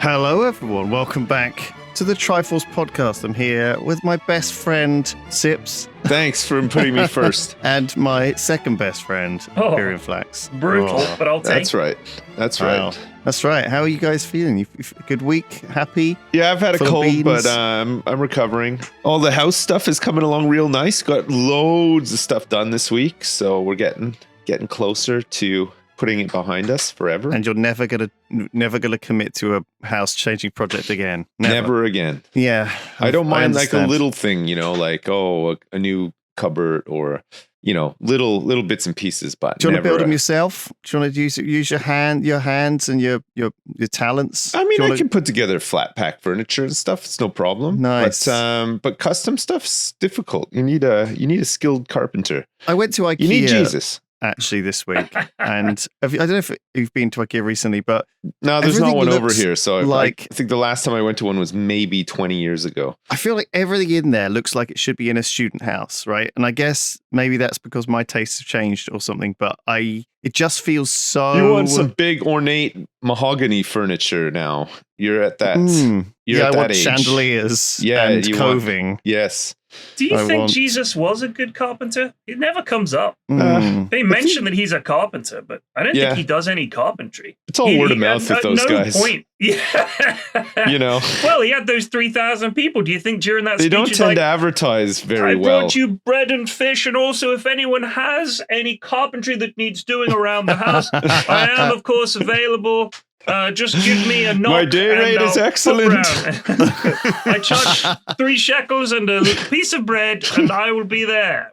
Hello, everyone. Welcome back to the Triforce podcast. I'm here with my best friend, Sips. Thanks for putting me first. And my second best friend, Flax. Brutal, but I'll take That's right. That's Wow. right. That's right. How are you guys feeling? Good week? Happy? Yeah, I've had a Full of cold, beans? but I'm recovering. All the house stuff is coming along real nice. Got loads of stuff done this week, so we're getting closer to putting it behind us forever. And you're never gonna commit to a house changing project again. Never again. Yeah. I don't mind like a understand. little thing, like a new cupboard or little bits and pieces. But Do you want to never build them yourself? Do you want to use your hands and your talents? I mean, Do you I wanna- can put together flat pack furniture and stuff. It's no problem. Nice. But custom stuff's difficult. You need a skilled carpenter. I went to IKEA. You need Jesus. Actually, this week, and I don't know if you've been to IKEA recently, but No, there's not everything one over looks here. So like- I think the last time I went to one was maybe 20 years ago. I feel like everything in there looks like it should be in a student house, right? And I guess maybe that's because my tastes have changed or something, but it just feels so. You want some big ornate mahogany furniture now. You're at that. You're I at that want age. chandeliers Yeah, and you want- coving. Yes. Do you I think want- Jesus was a good carpenter? It never comes up. Mm. They mention that he's a carpenter, but I don't Yeah. think he does any carpentry. It's all word of mouth with those no guys. Point. Yeah. Well, he had those 3,000 people. Do you think during that They speech don't he's tend like, to advertise very I well. brought you bread and fish, and also if anyone has any carpentry that needs doing around the house, I am, of course, available. Just give me a knock. My day and rate I'll is pop excellent. round. I charge 3 shekels and a piece of bread, and I will be there.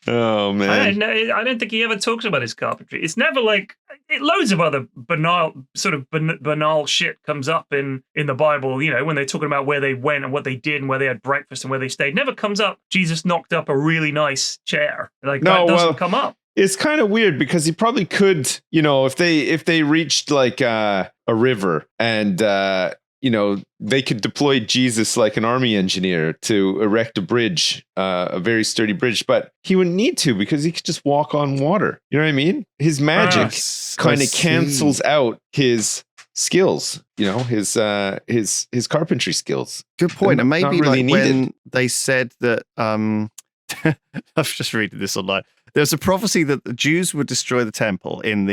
Oh man. I don't think he ever talks about his carpentry. It's never like loads of other banal shit comes up in the Bible. When they're talking about where they went and what they did and where they had breakfast and where they stayed. Never comes up. Jesus knocked up a really nice chair. That doesn't come up. It's kind of weird because he probably could, if they reached like a river and they could deploy Jesus like an army engineer to erect a bridge, a very sturdy bridge, but he wouldn't need to because he could just walk on water. You know what I mean? His magic kind of cancels out his skills, his carpentry skills. Good point. And Not maybe really like when needed. they said that, I've just reading this online. There's a prophecy that the Jews would destroy the temple and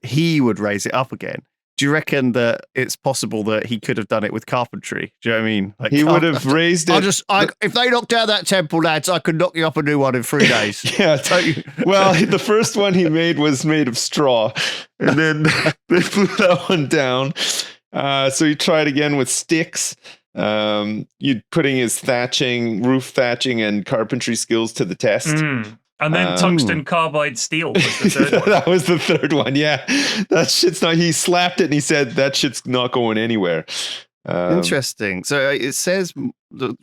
he would raise it up again. Do you reckon that it's possible that he could have done it with carpentry? Do you know what I mean? Like He would have raised it. If they knock down that temple, lads, I could knock you up a new one in 3 days. Yeah. Well, the first one he made was made of straw, and then they blew that one down. So he tried again with sticks. You'd putting his roof thatching and carpentry skills to the test. And then tungsten carbide steel was the third one. That was the third one. Yeah, that shit's not. He slapped it and he said that shit's not going anywhere. Interesting. So it says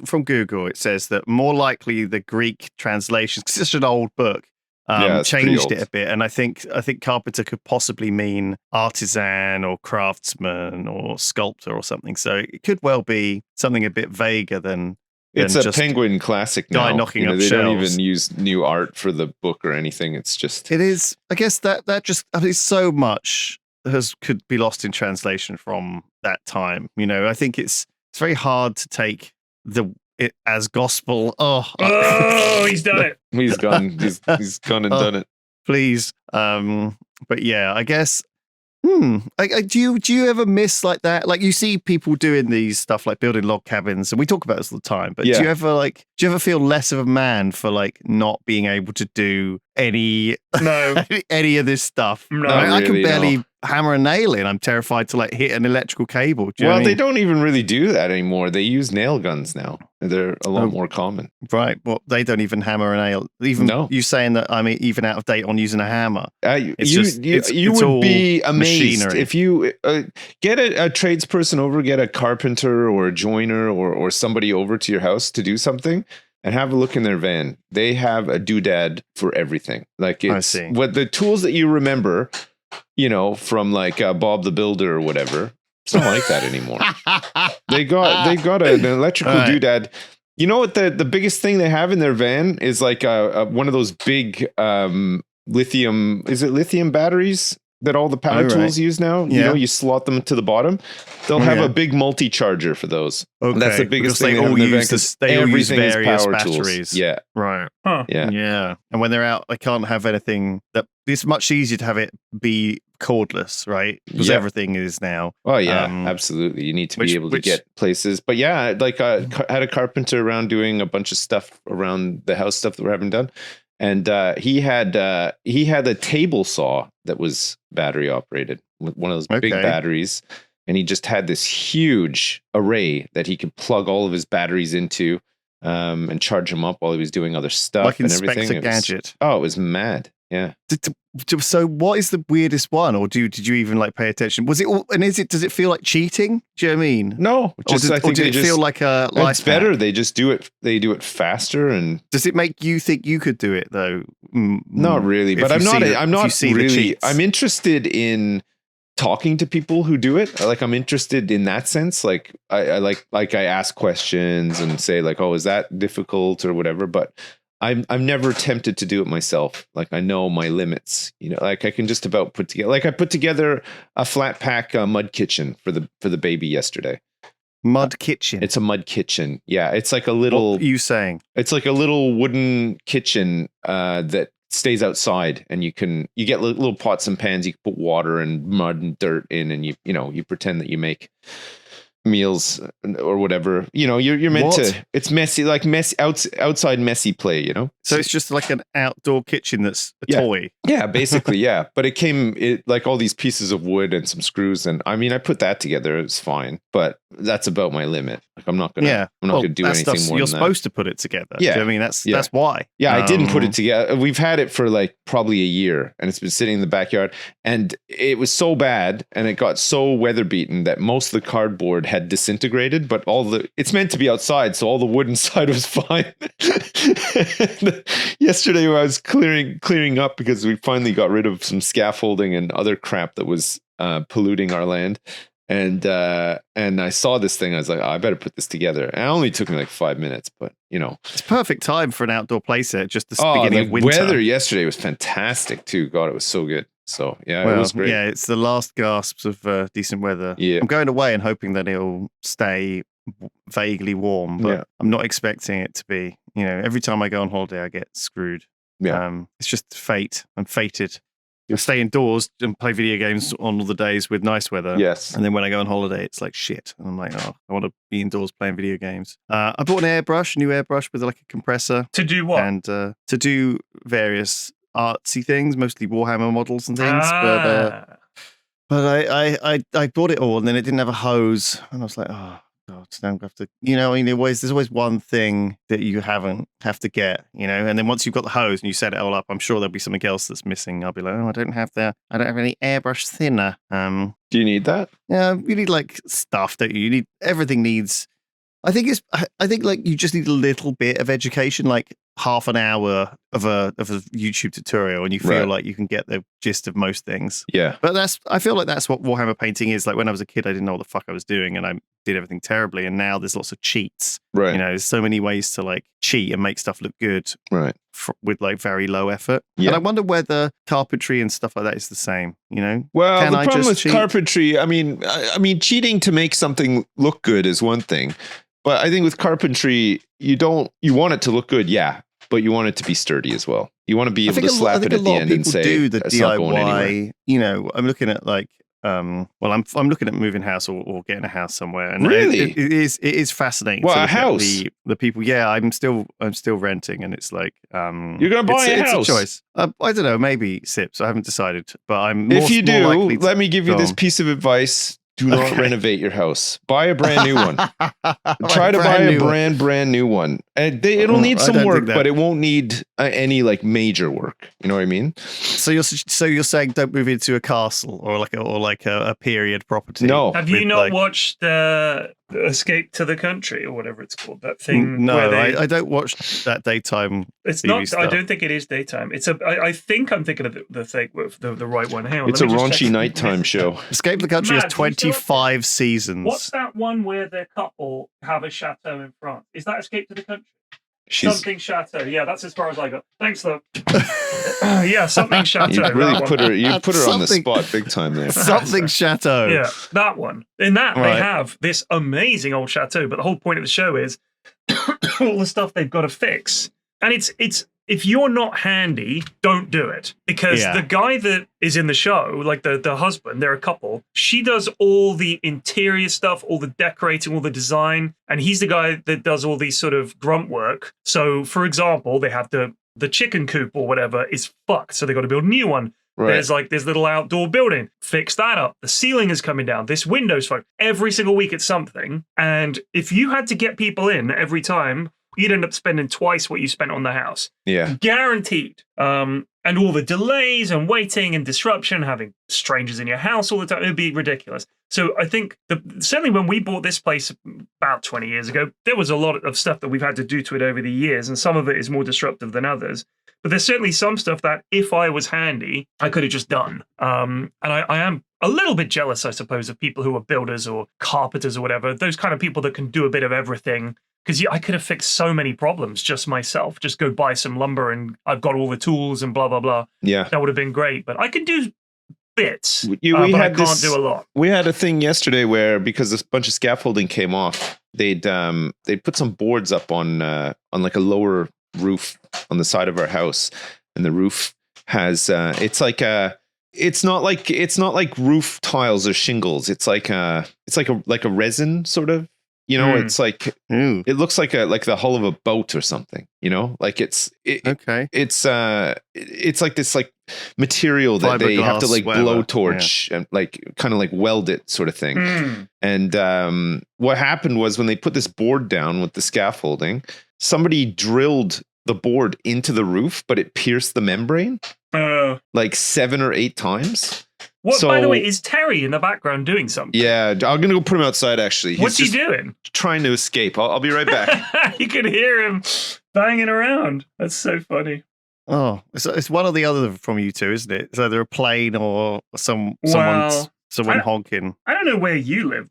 from Google, it says that more likely the Greek translation, because it's such an old book, it's pretty changed old. it a bit. And I think carpenter could possibly mean artisan or craftsman or sculptor or something. So it could well be something a bit vaguer than It's a just Penguin classic now. guy knocking up They don't shelves. even use new art for the book or anything. It's just It is. I guess that just so much could be lost in translation from that time. I think it's very hard to take it as gospel. Oh, he's done it. he's gone. He's gone and done it. Please. But yeah, I guess. Do you ever miss like that? Like you see people doing these stuff like building log cabins, and we talk about this all the time. But Yeah. do you ever feel less of a man for like not being able to do any of this stuff? No. I can really, barely no. hammer a nail in. I'm terrified to like hit an electrical cable. Do you know Well, what I they mean? don't even really do that anymore. They use nail guns now. They're a lot more common. Right. Well, they don't even hammer a nail. Even No. you saying that I'm even out of date on using a hammer. It's You just- it's would all be amazed machinery. if you get a tradesperson over, get a carpenter or a joiner or somebody over to your house to do something, and have a look in their van. They have a doodad for everything. Like I it's see. what the tools that you remember, from like Bob the Builder or whatever. It's not like that anymore. They got an electrical All right. doodad. You know what the biggest thing they have in their van is like one of those big lithium. Is it lithium batteries? that all the power right. tools use now. You Yeah. know, you slot them to the bottom. They'll have a big multi-charger for those. Okay. And that's the biggest Because thing they they have all in their use van, 'cause they all use everything is various power batteries. tools. Yeah. Right. Huh. Yeah. Yeah. And when they're out, they can't have anything that it's much easier to have it be cordless, right? Because Yeah. everything is now. Oh yeah, Um, absolutely. You need to which- be able to which- get places. But yeah, like I had a carpenter around doing a bunch of stuff around the house stuff that we're having done. And he had a table saw that was battery operated with one of those big Okay. batteries. And he just had this huge array that he could plug all of his batteries into and charge them up while he was doing other stuff Like and Inspector everything. Gadget. It was mad. Yeah. So what is the weirdest one, or did you even like pay attention? Was it all, and does it feel like cheating? Do you know what I mean? No, Or just did, I or think did they it just feel like a life it's better. hack? They just do it. They do it faster and Does it make you think you could do it though? not really. If But you I'm see not. the- I'm if you not see the really. cheats. I'm interested in talking to people who do it. Like I'm interested in that sense. Like I like I ask questions and say like, oh, is that difficult or whatever. But I'm never tempted to do it myself. Like I know my limits. You know, like I can just about put together. Like I put together a flat pack mud kitchen for the baby yesterday. Mud kitchen. It's a mud kitchen. Yeah, it's like a what little. are you saying? It's like a little wooden kitchen that stays outside, and you get little pots and pans. You can put water and mud and dirt in, and you pretend that you make meals or whatever. You know, you're meant What? to. It's messy, like messy outside messy play. You know. So it's just like an outdoor kitchen that's a Yeah. toy. Yeah, basically, yeah. But it like all these pieces of wood and some screws, and I mean, I put that together. It's fine, but that's about my limit. Like I'm not gonna do that anything stuff's- more You're than that. supposed to put it together. Yeah. Do you know what I mean, that's why. Yeah, I didn't put Um, it together. We've had it for like probably a year, and it's been sitting in the backyard. And it was so bad, and it got so weather beaten that most of the cardboard had disintegrated. But it's meant to be outside, so all the wood inside was fine. Yesterday, I was clearing up because we finally got rid of some scaffolding and other crap that was polluting our land. And I saw this thing. I was like, I better put this together. And it only took me like 5 minutes, but It's perfect time for an outdoor playset. Just the oh, beginning the of winter. weather yesterday was fantastic too. God, it was so good. So yeah, Well, it was great. yeah, it's the last gasps of decent weather. Yeah. I'm going away and hoping that it'll stay vaguely warm, but Yeah. I'm not expecting it to be. Every time I go on holiday, I get screwed. Yeah. It's just fate. I'm fated. I stay indoors and play video games on all the days with nice weather. Yes. And then when I go on holiday, it's like shit. And I'm like, I want to be indoors playing video games. I bought an airbrush, a new airbrush with like a compressor. To do what? And to do various artsy things, mostly Warhammer models and things. Ah. But I bought it all, and then it didn't have a hose, and I was like, oh God, so now I'm gonna have to, there's always one thing that you have to get, and then once you've got the hose and you set it all up, I'm sure there'll be something else that's missing. I'll be like, I don't have any airbrush thinner. Do you need that? Yeah, you need like stuff, don't you? Everything needs. I think like you just need a little bit of education, like half an hour of a YouTube tutorial, and you feel Right. like you can get the gist of most things. Yeah. But I feel like that's what Warhammer painting is. Like when I was a kid, I didn't know what the fuck I was doing, and I did everything terribly. And now there's lots of cheats. Right. There's so many ways to like cheat and make stuff look good Right. with like very low effort. Yeah. And I wonder whether carpentry and stuff like that is the same. Well, Can the I problem just with cheat? carpentry, I mean, cheating to make something look good is one thing, but I think with carpentry, you want it to look good, yeah, but you want it to be sturdy as well. You want to be able to slap it at the end and say, do the "It's not going anywhere." DIY. I'm looking at like, I'm looking at moving house or getting a house somewhere, and Really? it is fascinating. What, to a look at house? The people. Yeah, I'm still renting, and it's like, You're gonna buy a it's house? a choice. I don't know, maybe Sips. I haven't decided, but I'm more, If you more do, likely to let me give you go this on. piece of advice. Do not Okay. renovate your house. Buy a brand new one. Like Try to buy a new one. brand new one. And it'll need I some don't work, think that- but it won't need any like major work. You know what I mean? So you're saying don't move into a castle or like a period property? No. Have you with, not like- watched Escape to the Country or whatever it's called? That thing. No, where they, I don't watch that daytime. it's TV not. I stuff. don't think it is daytime. I think I'm thinking of the thing with the right one. Hang on. It's a let me just raunchy check. nighttime show. Escape the Country Matt, has do you still- 25 seasons. What's that one where the couple have a chateau in France? Is that Escape to the Country? Something Chateau. Yeah, that's as far as I got. Thanks, though. Yeah, something Chateau. You really that put one. her. You put her on the Something- spot big time there. Something Chateau. Yeah, that one. In that, Right. they have this amazing old chateau, but the whole point of the show is all the stuff they've got to fix. And it's if you're not handy, don't do it. Because Yeah. the guy that is in the show, like the husband, they're a couple, she does all the interior stuff, all the decorating, all the design, and he's the guy that does all these sort of grunt work. So, for example, they have the chicken coop or whatever is fucked, so they got to build a new one. Right. There's like this little outdoor building. Fix that up. The ceiling is coming down. This window's fucked. Every single week it's something. And if you had to get people in every time, you'd end up spending twice what you spent on the house. Yeah. Guaranteed. And all the delays and waiting and disruption, having strangers in your house all the time, it would be ridiculous. So I think certainly when we bought this place about 20 years ago, there was a lot of stuff that we've had to do to it over the years, and some of it is more disruptive than others. But there's certainly some stuff that if I was handy, I could have just done. And I am a little bit jealous, I suppose, of people who are builders or carpenters or whatever, those kind of people that can do a bit of everything. Because I could have fixed so many problems just myself. Just go buy some lumber and I've got all the tools and blah, blah, blah. Yeah. That would have been great. But I can do bits, We but I had can't do a lot. We had a thing yesterday where because a bunch of scaffolding came off, they'd put some boards up on like a lower roof on the side of our house, and the roof has it's not like roof tiles or shingles. It's like a resin sort of. You know, it's like Ooh. it looks like the hull of a boat or something. You know, like Okay. it's like this like material that they have to Fiberglass, like whatever. blowtorch and like kind of like weld it sort of thing. Mm. And what happened was when they put this board down with the scaffolding, somebody drilled the board into the roof, but it pierced the membrane like 7 or 8 times. What, by the So- way, is Terry in the background doing something? Yeah, I'm gonna go put him outside. Actually, What's he just doing? trying to escape. I'll be right back. You can hear him banging around. That's so funny. Oh, it's one or the other from you two, isn't it? It's either a plane or someone Well, honking. I don't know where you live.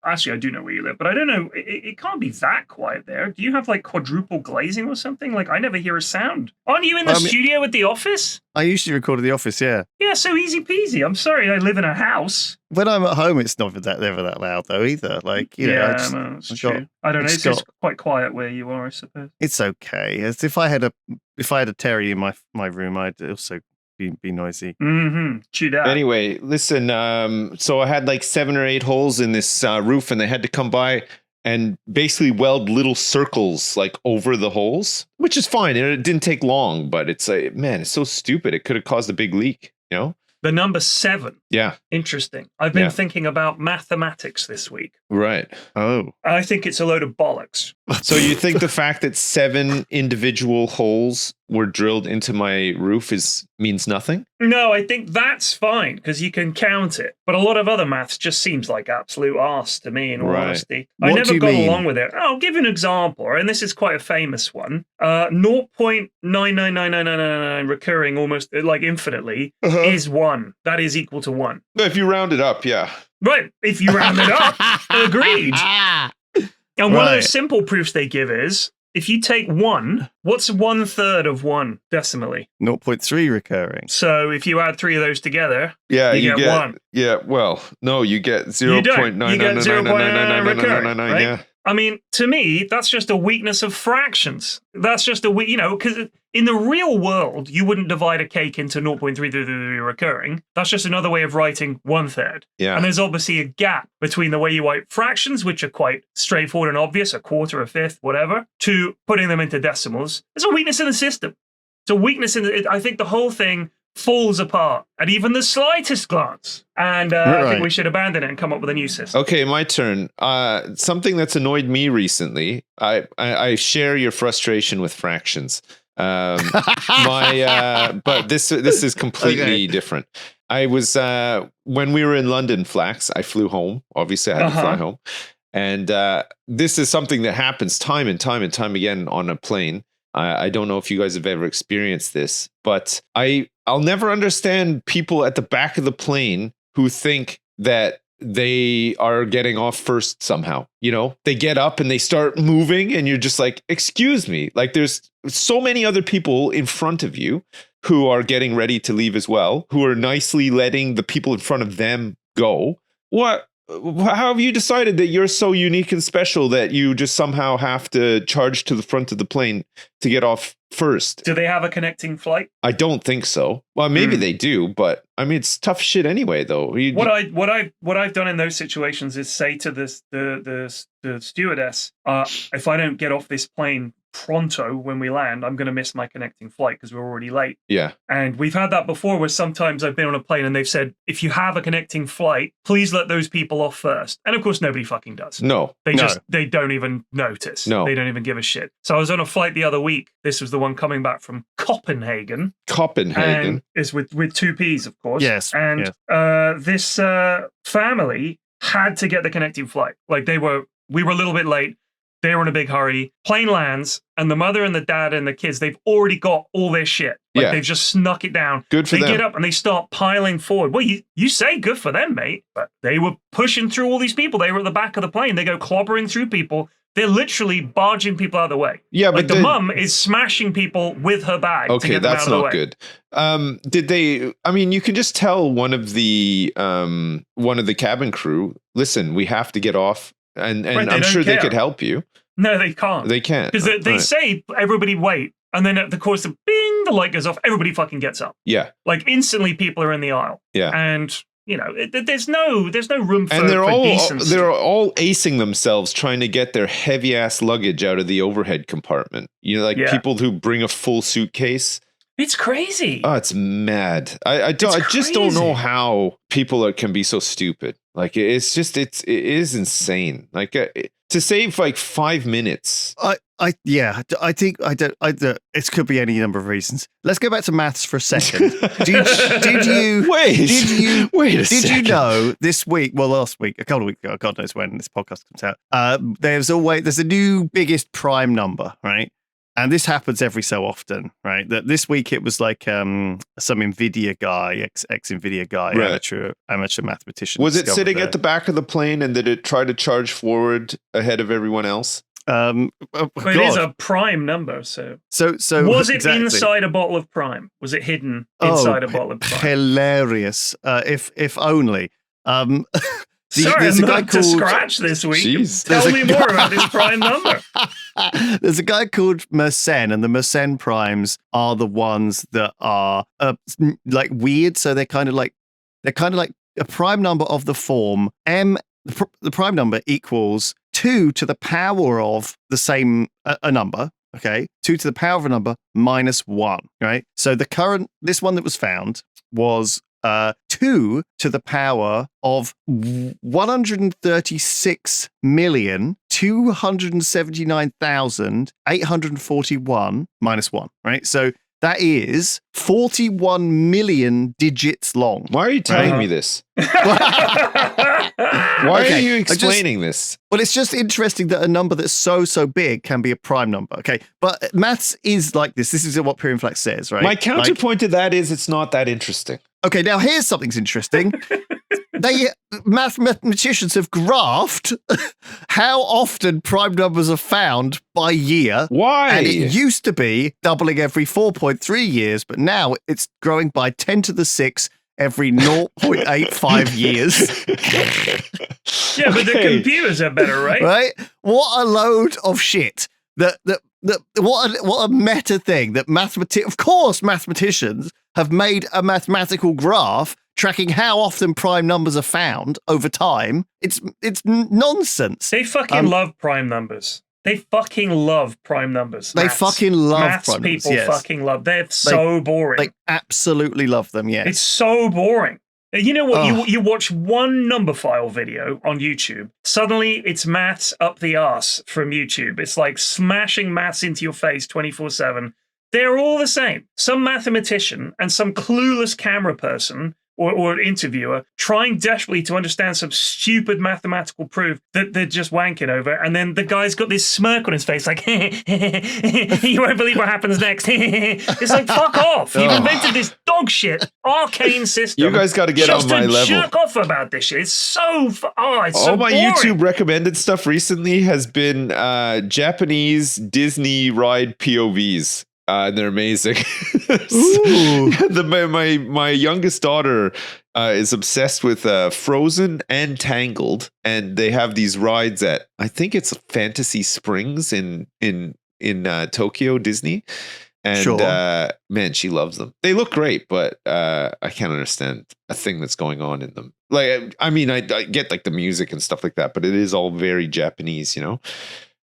Actually, I do know where you live, but I don't know. It can't be that quiet there. Do you have like quadruple glazing or something? Like I never hear a sound. Aren't you in the studio at the office? I usually record at the office, yeah. Yeah, so easy peasy. I'm sorry, I live in a house. When I'm at home, it's never that loud though either. Like you know, no, it's I've true. got- I don't know. it's It's got- quite quiet where you are, I suppose. it's okay. As if I had a Terry in my room, I'd also be noisy. Mm-hmm. Chew that. Anyway, listen. So I had like 7 or 8 holes in this roof, and they had to come by and basically weld little circles like over the holes, which is fine. And it didn't take long, but it's like, man, it's so stupid. It could have caused a big leak. You know? The number 7. Yeah. Interesting. I've been Yeah. thinking about mathematics this week. Right. Oh, I think it's a load of bollocks. So you think the fact that 7 individual holes were drilled into my roof means nothing? No, I think that's fine because you can count it. But a lot of other maths just seems like absolute arse to me, in all Right. honesty. What I do never you got mean? along with it. I'll give you an example, and this is quite a famous one. 0.999999 recurring almost like infinitely is 1. That is equal to 1. If you round it up, yeah. Right. If you round it up, agreed. And one of Right. those simple proofs they give is if you take 1, what's 1/3 of 1 decimally? 0.3 recurring. So if you add 3 of those together, Yeah, You get 1. Yeah, well, no, you get You don't. You get 0.99 recurring, 0.9999999. right? Yeah. I mean, to me, that's just a weakness of fractions. That's just a because in the real world, you wouldn't divide a cake into 0.333 recurring. That's just another way of writing 1/3. Yeah. And there's obviously a gap between the way you write fractions, which are quite straightforward and obvious, a quarter, a fifth, whatever, to putting them into decimals. There's a weakness in the system. It's a weakness I think the whole thing falls apart at even the slightest glance. And I Right. think we should abandon it and come up with a new system. Okay, my turn. Something that's annoyed me recently. I share your frustration with fractions. But this is completely Okay. different. I was when we were in London, Flax. I flew home. Obviously, I had to fly home, and this is something that happens time and time and time again on a plane. I don't know if you guys have ever experienced this, but I'll never understand people at the back of the plane who think that they are getting off first somehow. You know, they get up and they start moving, and you're just like, excuse me. Like, there's so many other people in front of you who are getting ready to leave as well, who are nicely letting the people in front of them go. How have you decided that you're so unique and special that you just somehow have to charge to the front of the plane to get off first? Do they have a connecting flight? I don't think so. Well, maybe they do, but I mean, it's tough shit anyway, though. What I've done in those situations is say to the stewardess, if I don't get off this plane pronto when we land, I'm going to miss my connecting flight because we're already late. Yeah. And we've had that before where sometimes I've been on a plane and they've said, if you have a connecting flight, please let those people off first. And of course, nobody fucking does. No. They don't even notice. No. They don't even give a shit. So I was on a flight the other week. This was the one coming back from Copenhagen. Copenhagen. And it's with two P's, of course. Yes. And this family had to get the connecting flight. Like we were a little bit late. They were in a big hurry. Plane lands, and the mother and the dad and the kids, they've already got all their shit. Like they've just snuck it down. Good for them. They get up and they start piling forward. Well, you say good for them, mate. But they were pushing through all these people. They were at the back of the plane. They go clobbering through people. They're literally barging people out of the way. Yeah, like but the mum is smashing people with her bag. Okay, to get them that's out of the not way. good. Did they? I mean, you can just tell one of the cabin crew. Listen, we have to get off, and Right, I'm sure they could help you. No, they can't. They can't. Because they say, everybody wait. And then at the course of bing, the light goes off. Everybody fucking gets up. Yeah. Like instantly people are in the aisle. Yeah. And, you know, there's no room for, and for decency. they're all acing themselves trying to get their heavy ass luggage out of the overhead compartment. You know, like people who bring a full suitcase. It's crazy. Oh, it's mad. I just don't know how people can be so stupid. Like it is insane. Like to save like 5 minutes. I think it could be any number of reasons. Let's go back to maths for a second. Did you know this week? Well, last week, a couple of weeks ago, God knows when this podcast comes out. There's a new biggest prime number, right? And this happens every so often, right? That this week it was like some NVIDIA guy, ex-NVIDIA guy, right. amateur mathematician. Was it sitting at the back of the plane, and did it try to charge forward ahead of everyone else? It is a prime number, so was it inside a bottle of prime? Was it hidden inside a bottle of prime? Hilarious! If only. Sorry, I'm not to scratch this week. Jeez. Tell me more about this prime number. There's a guy called Mersenne, and the Mersenne primes are the ones that are like weird. So they're kind of like a prime number of the form m. The prime number equals 2 to the power of the same a number. Okay, 2 to the power of a number minus 1. Right. So this one that was found was 2 to the power of 136,279,841 minus 1, right? So that is 41 million digits long. Why are you telling me this? Why are you explaining this? Well, it's just interesting that a number that's so big can be a prime number. Okay, but maths is like this. This is what Pyrion Flax says, right? My counterpoint to that is it's not that interesting. Okay, now here's something's interesting. Mathematicians have graphed how often prime numbers are found by year. Why? And it used to be doubling every 4.3 years, but now it's growing by 10 to the 6 every 0.85 years. Yeah, but the computers are better, right? Right? What a load of shit. What a meta thing that mathematicians have made a mathematical graph tracking how often prime numbers are found over time. It's nonsense. They fucking love prime numbers. They fucking love prime numbers. They fucking love maths prime numbers. People fucking love. They're so boring. They absolutely love them. Yeah, it's so boring. You know what? You watch one number file video on YouTube. Suddenly, it's maths up the arse from YouTube. It's like smashing maths into your face 24/7. They're all the same. Some mathematician and some clueless camera person or interviewer trying desperately to understand some stupid mathematical proof that they're just wanking over. And then the guy's got this smirk on his face like, you won't believe what happens next. It's like, fuck off. You've invented this dog shit, arcane system. You guys got to get on my level. Jerk off about this shit. It's so it's all so my boring. YouTube recommended stuff recently has been Japanese Disney ride POVs. They're amazing. My youngest daughter is obsessed with Frozen and Tangled, and they have these rides at, I think it's Fantasy Springs in Tokyo Disney. And Sure. Man, she loves them. They look great, but I can't understand a thing that's going on in them. Like, I mean, I get like the music and stuff like that, but it is all very Japanese, you know.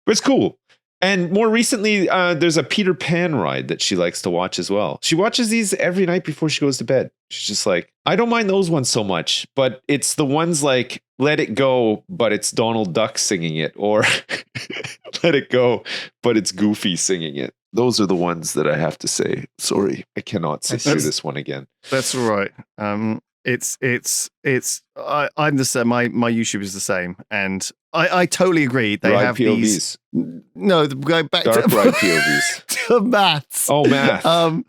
But it's cool. And more recently, there's a Peter Pan ride that she likes to watch as well. She watches these every night before she goes to bed. She's just like, I don't mind those ones so much, but it's the ones like Let It Go, but it's Donald Duck singing it, or Let It Go, but it's Goofy singing it. Those are the ones that I have to say, sorry, I cannot sit through this one again. That's all right. I'm the same. My YouTube is the same, and I totally agree. They ride have POVs. these. No, go back Dark to ride POVs. to maths. Oh, math.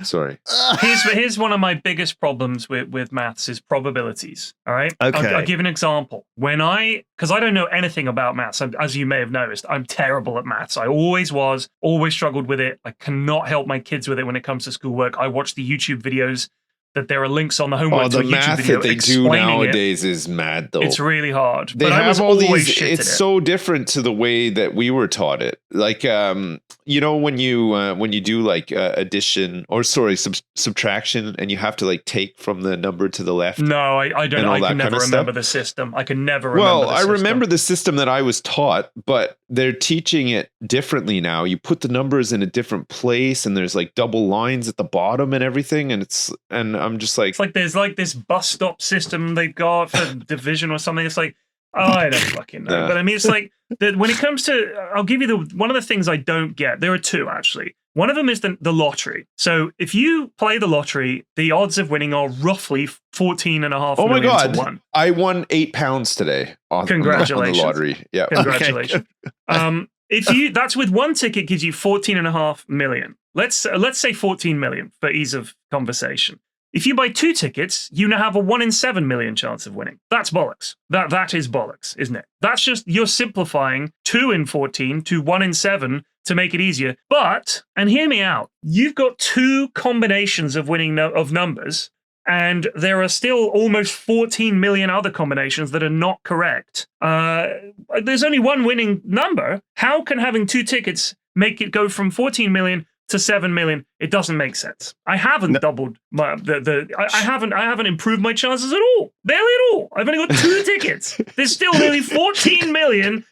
Sorry. Here's one of my biggest problems with maths is probabilities. All right. Okay. I'll give an example. Because I don't know anything about maths, as you may have noticed, I'm terrible at maths. I always was, always struggled with it. I cannot help my kids with it when it comes to schoolwork. I watch the YouTube videos that there are links on the homework to a the YouTube math video that they do explaining nowadays is mad, though. It's really hard. They but I have was all always these. shit at It's it. so different to the way that we were taught it. Like, you know, when you do like addition or subtraction, and you have to like take from the number to the left. No, I don't. I can never remember the system. I can never remember. Well, I remember the system that I was taught, but they're teaching it differently now. You put the numbers in a different place, and there's like double lines at the bottom and everything, and I'm just like, it's like there's like this bus stop system they've got for division or something. It's like, I don't fucking know. But I mean, it's like when it comes to, I'll give you one of the things I don't get. There are two actually. One of them is the lottery. So if you play the lottery, the odds of winning are roughly 14.5 oh my million God, to 1. I won £8 today on the lottery. Yeah. Congratulations. That's with one ticket gives you 14.5 million. Let's say 14 million for ease of conversation. If you buy 2 tickets, you now have a 1 in 7 million chance of winning. That's bollocks. That is bollocks, isn't it? That's just, you're simplifying 2 in 14 to 1 in 7 to make it easier. But, and hear me out, you've got 2 combinations of winning of numbers, and there are still almost 14 million other combinations that are not correct. There's only one winning number. How can having 2 tickets make it go from 14 million to 7 million? It doesn't make sense. I haven't doubled my I haven't improved my chances at all. Barely at all. I've only got 2 tickets. There's still nearly 14 million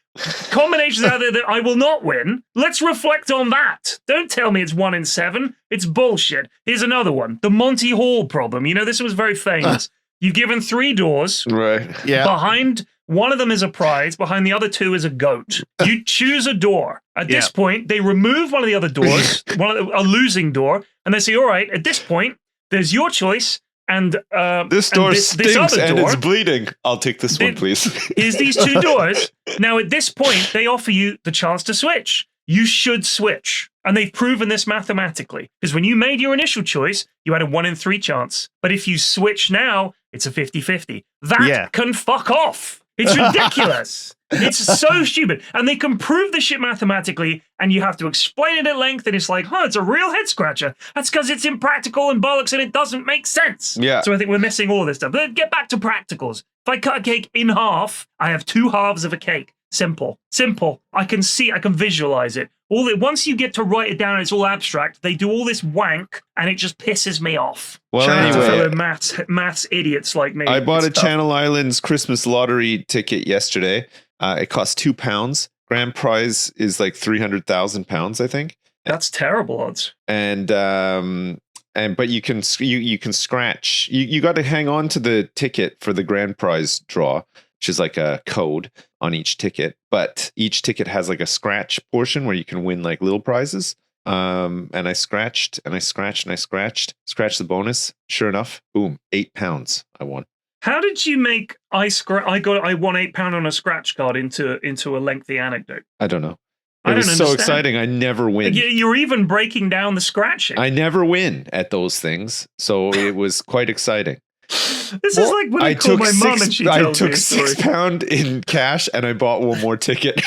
combinations out there that I will not win. Let's reflect on that. Don't tell me it's 1 in 7. It's bullshit. Here's another one. The Monty Hall problem. You know, this was very famous. You've given 3 doors. Right. Yeah. Behind one of them is a prize. Behind the other 2 is a goat. You choose a door. At this point, they remove one of the other doors, a losing door, and they say, all right, at this point, there's your choice. And this door stinks other and door, it's bleeding. I'll take this one, please. Here's these 2 doors. Now, at this point, they offer you the chance to switch. You should switch. And they've proven this mathematically. Because when you made your initial choice, you had a 1 in 3 chance. But if you switch now, it's a 50-50. That can fuck off. It's ridiculous. It's so stupid. And they can prove this shit mathematically, and you have to explain it at length, and it's like, it's a real head scratcher. That's because it's impractical and bollocks, and it doesn't make sense. Yeah. So I think we're missing all this stuff. But get back to practicals. If I cut a cake in half, I have 2 halves of a cake. Simple. I can visualize it. Once you get to write it down, it's all abstract. They do all this wank, and it just pisses me off. Well, Shout out to anyway, fellow maths idiots like me. I bought It's a tough. Channel Islands Christmas lottery ticket yesterday. It cost £2. Grand prize is like £300,000, I think. That's terrible odds. But you can scratch. You got to hang on to the ticket for the grand prize draw, which is like a code on each ticket. But each ticket has like a scratch portion where you can win like little prizes. And I scratched the bonus. Sure enough, boom, £8 I won. How did you make I won £8 on a scratch card into a lengthy anecdote? I don't know. I It was don't so understand. exciting. I never win. You're even breaking down the scratching. I never win at those things. So it was quite exciting. This is like when I call my mum and she tells me a story. £6 in cash and I bought one more ticket.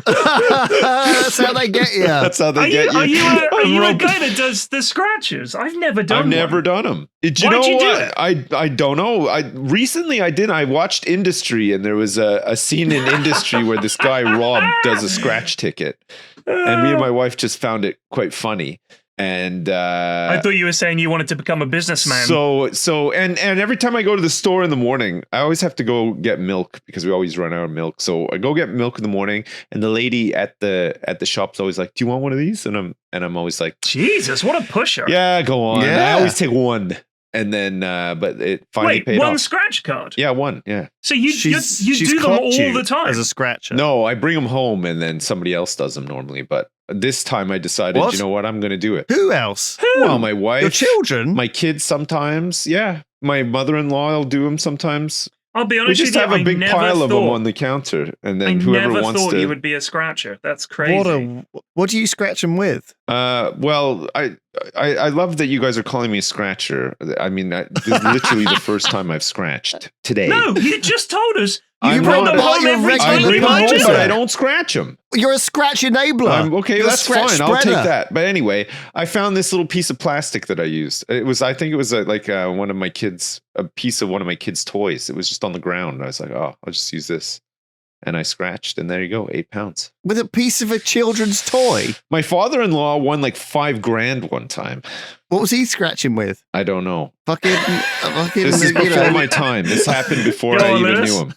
That's how they get you. That's how they get you. Are you a I'm guy that does the scratches? I've never done I've one. never done them. Do you Why'd know you do what? it? I don't know. Recently I did. I watched Industry, and there was a scene in Industry where this guy Rob does a scratch ticket, and me and my wife just found it quite funny. And I thought you were saying you wanted to become a businessman. So every time I go to the store in the morning, I always have to go get milk because we always run out of milk. So I go get milk in the morning, and the lady at the shop's always like, "Do you want one of these?" And I'm always like, Jesus, what a pusher. "Yeah, go on." Yeah. I always take one, and then but it finally paid one off. scratch card. Yeah, one. Yeah. So you She's do them clocked all you the time. as a scratcher. No, I bring them home, and then somebody else does them normally. But this time I decided, What? you know what, I'm going to do it. Who else? Who? Well, my wife, Your children? my kids sometimes. Yeah, my mother-in-law will do them sometimes. I'll be We honest just with have you, a big I never pile of them thought- on the counter, and I then whoever never wants thought to. you would be a scratcher. That's crazy. What do you scratch them with? Well, I love that you guys are calling me a scratcher. I mean, this is literally the first time I've scratched today. No, you just told us you I'm bring not- them home You're every regular I time you bring them home, purchase but them. I don't scratch them. You're a scratch enabler. Okay, You're a that's scratch fine. I'll take spreader. that. But anyway, I found this little piece of plastic that I used. I think it was one of my kids, a piece of one of my kids' toys. It was just on the ground. I was like, oh, I'll just use this. And I scratched, and there you go, £8. With a piece of a children's toy. My father-in-law won like $5,000 one time. What was he scratching with? I don't know. Fucking This is you know. before my time. This happened before Go I on, even Lewis. knew him.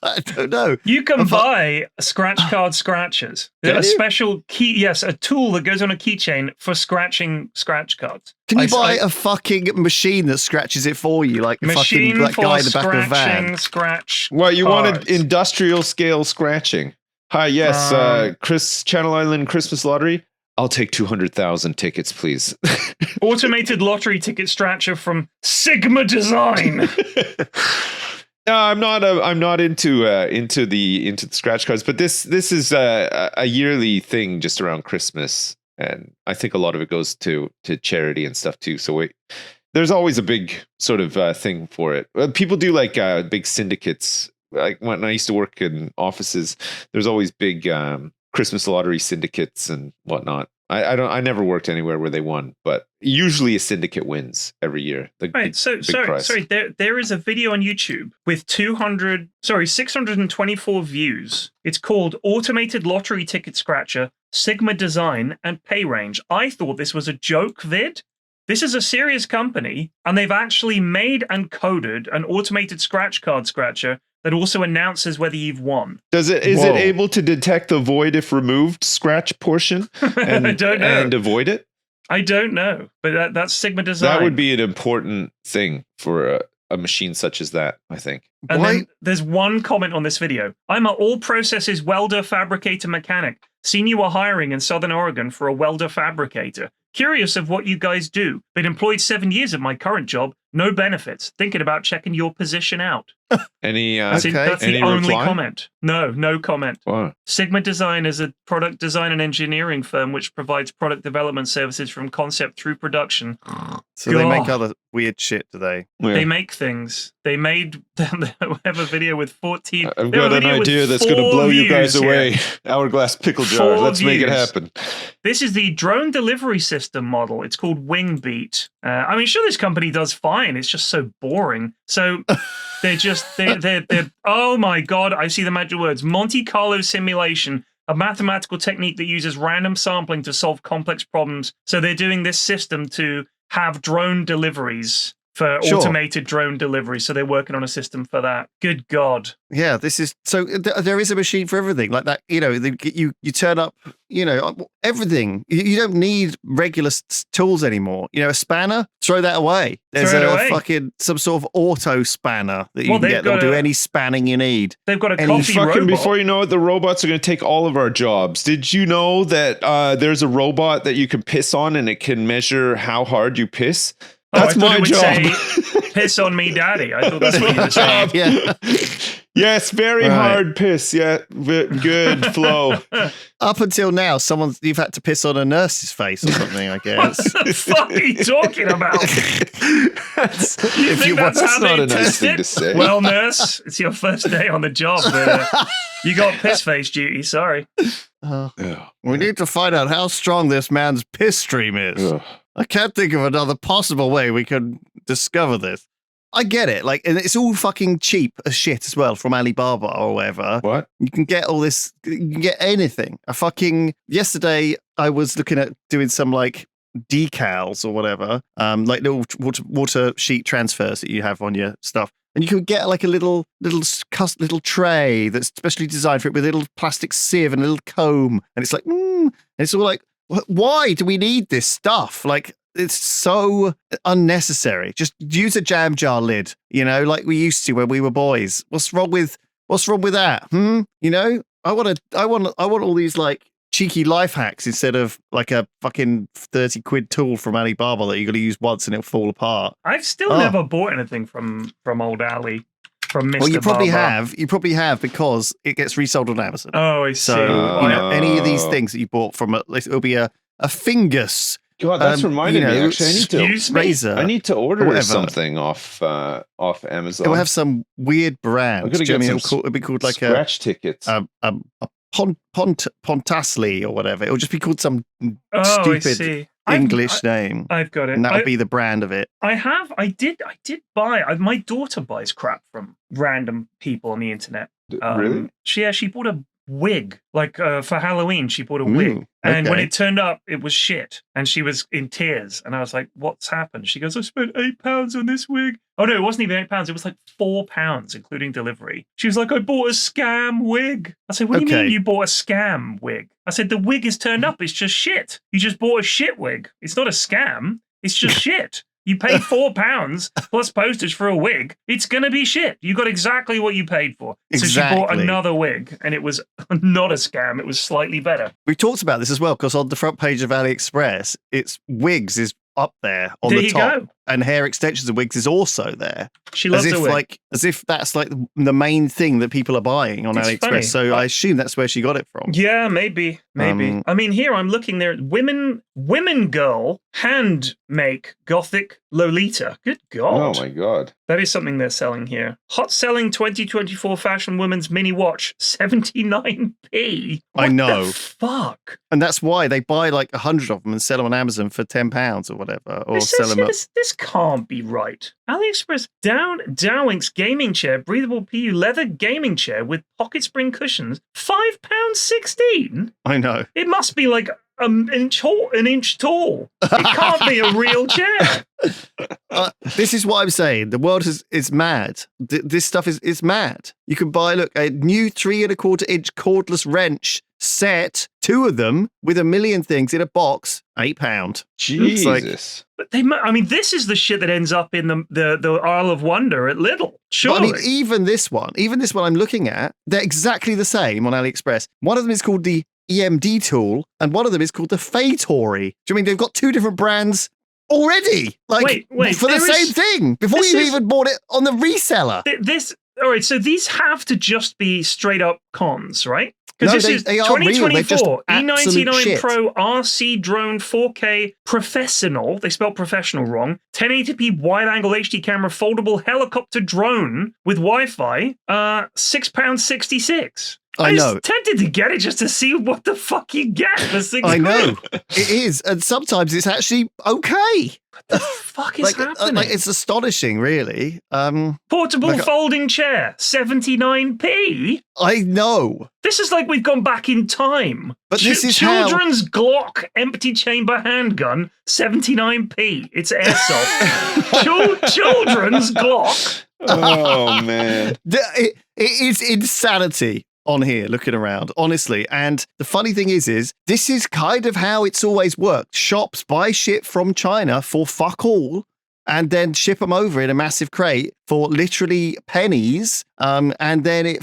I don't know. You can buy scratch card scratchers. Can A you? special key, yes, a tool that goes on a keychain for scratching scratch cards. Can you I- buy I- a fucking machine that scratches it for you, like machine fucking that for guy in the back of a scratching van? scratch? Well, you cards. wanted industrial scale scratching. Hi, yes, Channel Island Christmas Lottery. I'll take 200,000 tickets, please. Automated lottery ticket scratcher from Sigma Design. No, I'm not into the scratch cards, but this is a yearly thing just around Christmas, and I think a lot of it goes to charity and stuff too. So there's always a big sort of thing for it. People do like big syndicates. Like when I used to work in offices, there's always big Christmas lottery syndicates and whatnot. I never worked anywhere where they won, but usually a syndicate wins every year. Right, so prize. sorry, there is a video on YouTube with 624 views. It's called Automated Lottery Ticket Scratcher, Sigma Design, and Pay Range. I thought this was a joke vid. This is a serious company, and they've actually made and coded an automated scratch card scratcher that also announces whether you've won. Is it Whoa. able to detect the void if removed scratch portion and, I don't know. and avoid it? I don't know, but that's Sigma Design. That would be an important thing for a machine such as that, I think. And Why- then there's one comment on this video. I'm an all processes welder, fabricator, mechanic. Seen you are hiring in Southern Oregon for a welder fabricator. Curious of what you guys do. Been employed 7 years at my current job. No benefits. Thinking about checking your position out. Any That's, Okay. that's the Any only reply? comment. No comment. Wow. Sigma Design is a product design and engineering firm which provides product development services from concept through production. So they make God. other weird shit, do they? Yeah. They make things. They made. They have a video with 14. I've they have got a an video with idea that's going to 4 blow you views guys here. away. Hourglass pickle jar. 4 Let's make it views. happen. This is the drone delivery system model. It's called Wingbeat. I mean, sure, this company does fine. It's just so boring. So they're oh my God, I see the magic words. Monte Carlo simulation, a mathematical technique that uses random sampling to solve complex problems. So they're doing this system to have drone deliveries for Sure. automated drone delivery. So they're working on a system for that. Good God. Yeah, this is so. There is a machine for everything, like that. You know, you turn up. You know, everything. You don't need regular tools anymore. You know, a spanner, throw that away. There's Throw it a away. fucking some sort of auto spanner that you Well, can they've get. That'll got do a- any spanning you need. They've got a And you coffee Fucking robot. before you know it, the robots are going to take all of our jobs. Did you know that there's a robot that you can piss on and it can measure how hard you piss? Oh, I That's thought my it would job. say, piss on me, daddy. I thought that's what you were saying. Yeah. Yes, very hard piss. Yeah, good flow. Up until now, you've had to piss on a nurse's face or something, I guess. What the fuck are you talking about? You think that's how not they a nice test thing it? to say. Well, nurse, it's your first day on the job. You got piss face duty. Sorry. We need to find out how strong this man's piss stream is. Ugh. I can't think of another possible way we could discover this. I get it. Like, and it's all fucking cheap as shit as well from Alibaba or whatever. What? You can get all this, you can get anything. Yesterday, I was looking at doing some like decals or whatever, like little water sheet transfers that you have on your stuff. And you could get like a little tray that's specially designed for it with a little plastic sieve and a little comb. And it's like, and it's all like, why do we need this stuff? Like, it's so unnecessary. Just use a jam jar lid, like we used to when we were boys. What's wrong with that? I want all these like cheeky life hacks instead of like a fucking 30 quid tool from Alibaba that you got to use once and it'll fall apart. I've still never bought anything from old Ali. From Mr. Well, you probably Barber. have. You probably have because it gets resold on Amazon. Oh, I see. So any of these things that you bought from it'll be a Fingus. God, that's reminded me. Actually, razor. I need to order something off Amazon. It will have some weird brand. It'll be called like scratch tickets. A Pontasli or whatever. It'll just be called some stupid English name. I've got it. And that'll be the brand of it. I did buy. My daughter buys crap from random people on the internet. Really? She bought a wig, like for Halloween. She bought a wig, and when it turned up, it was shit, and she was in tears. And I was like, "What's happened?" She goes, "I spent £8 on this wig." Oh no, it wasn't even £8. It was like £4, including delivery. She was like, "I bought a scam wig." I said, "What do you mean you bought a scam wig?" I said, "The wig is turned up. It's just shit. You just bought a shit wig. It's not a scam. It's just shit." You paid £4 plus postage for a wig. It's going to be shit. You got exactly what you paid for. Exactly. So she bought another wig, and it was not a scam. It was slightly better. We talked about this as well, because on the front page of AliExpress, it's wigs is up there on the top. Go. And hair extensions and wigs is also there. She loves a wig. As if that's like the main thing that people are buying on AliExpress. Funny. So I assume that's where she got it from. Yeah, maybe. I mean, here I'm looking there. Women girl hand make gothic Lolita. Good God. Oh my God. That is something they're selling here. Hot selling 2024 fashion woman's mini watch, 79p. I know. The fuck? And that's why they buy like 100 of them and sell them on Amazon for £10 or whatever. Or sell them This can't be right. AliExpress Dowink's gaming chair, breathable PU leather gaming chair with pocket spring cushions, £5.16. I know. It must be like an inch tall. It can't be a real chair. This is what I'm saying. The world is mad. This stuff is mad. You can buy a new 3¼ inch cordless wrench set, 2 of them with a million things in a box, £8. Jesus. But this is the shit that ends up in the Isle of Wonder at Lidl. Surely. But even this one I'm looking at, they're exactly the same on AliExpress. One of them is called the EMD tool, and one of them is called the Fatori. Do you mean they've got 2 different brands already? Like, wait, for the same thing before you even bought it on the reseller. All right, so these have to just be straight up cons, right? Because this is they are 2024 E99 shit. Pro RC drone 4K professional. They spelled professional wrong. 1080p wide angle HD camera, foldable helicopter drone with Wi-Fi. £6.66. I know. was tempted to get it just to see what the fuck you get for £6. I know. It is. And sometimes it's actually okay. What the fuck is happening? It's astonishing, really. Portable folding chair, 79p. I know. This is like we've gone back in time. But this is Children's Glock empty chamber handgun, 79p. It's airsoft. Children's Glock. Oh, man. It is insanity on here looking around, honestly. And the funny thing is this is kind of how it's always worked. Shops buy shit from China for fuck all and then ship them over in a massive crate for literally pennies. And then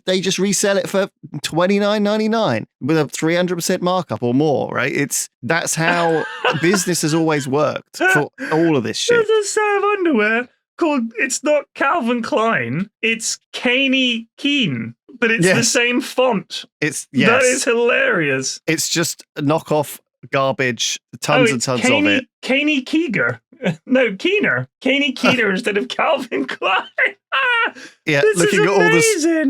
they just resell it for $29.99 with a 300% markup or more, right? That's how business has always worked for all of this shit. There's a set of underwear called, it's not Calvin Klein, it's Caney Keen, but it's the same font. That is hilarious. It's just knockoff garbage, tons and tons of it. Caney Keeger. No, Keener. Caney Keener instead of Calvin Klein. Looking at all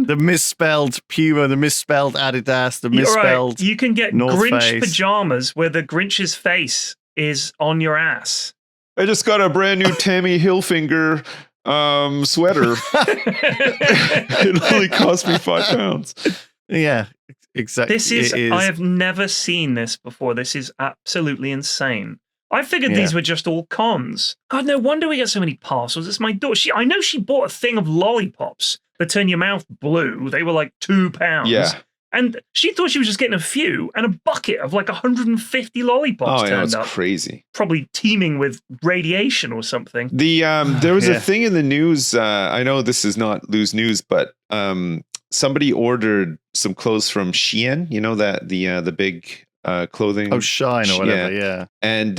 the misspelled Puma, the misspelled Adidas, the misspelled You can get North Grinch Face. pajamas where the Grinch's face is on your ass. I just got a brand new Tammy Hilfiger sweater. It only cost me £5. Yeah, exactly. This is, I have never seen this before. This is absolutely insane. I figured these were just all cons. God, no wonder we get so many parcels. It's my daughter. I know she bought a thing of lollipops that turn your mouth blue. They were like £2. Yeah. And she thought she was just getting a few, and a bucket of like 150 lollipops turned up. It's crazy. Probably teeming with radiation or something. There was a thing in the news. I know this is not Lews news, but somebody ordered some clothes from Shein. You know that the big clothing. Oh, Shine or whatever. Yeah. And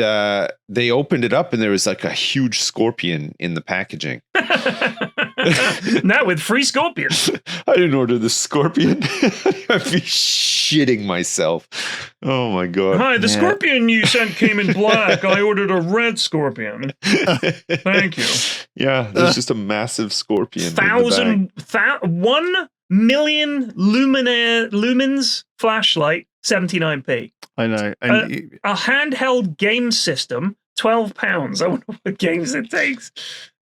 they opened it up, and there was like a huge scorpion in the packaging. Now with free scorpions. I didn't order the scorpion. I'd be shitting myself. Oh my God. Hi, the scorpion you sent came in black. I ordered a red scorpion. Thank you. Yeah, there's just a massive scorpion. 1 million lumens flashlight, 79p. I know. And a handheld game system, £12. I wonder what games it takes.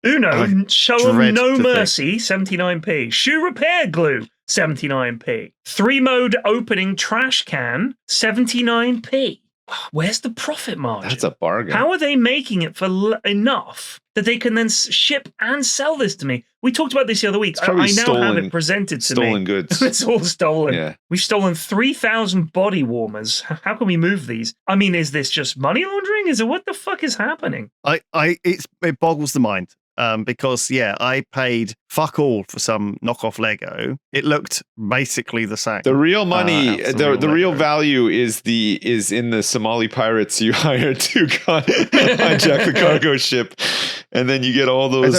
Uno, Show 'em No Mercy, 79p. Shoe repair glue, 79p. 3-mode opening trash can, 79p. Where's the profit margin? That's a bargain. How are they making it for enough that they can then ship and sell this to me? We talked about this the other week. I now have it presented to me. Stolen goods. It's all stolen. Yeah. We've stolen 3,000 body warmers. How can we move these? I mean, is this just money laundering? Is it what the fuck is happening? It boggles the mind. Because I paid fuck all for some knockoff Lego. It looked basically the same. The real money, the real value is in the Somali pirates you hired to hijack the cargo ship, and then you get all those. I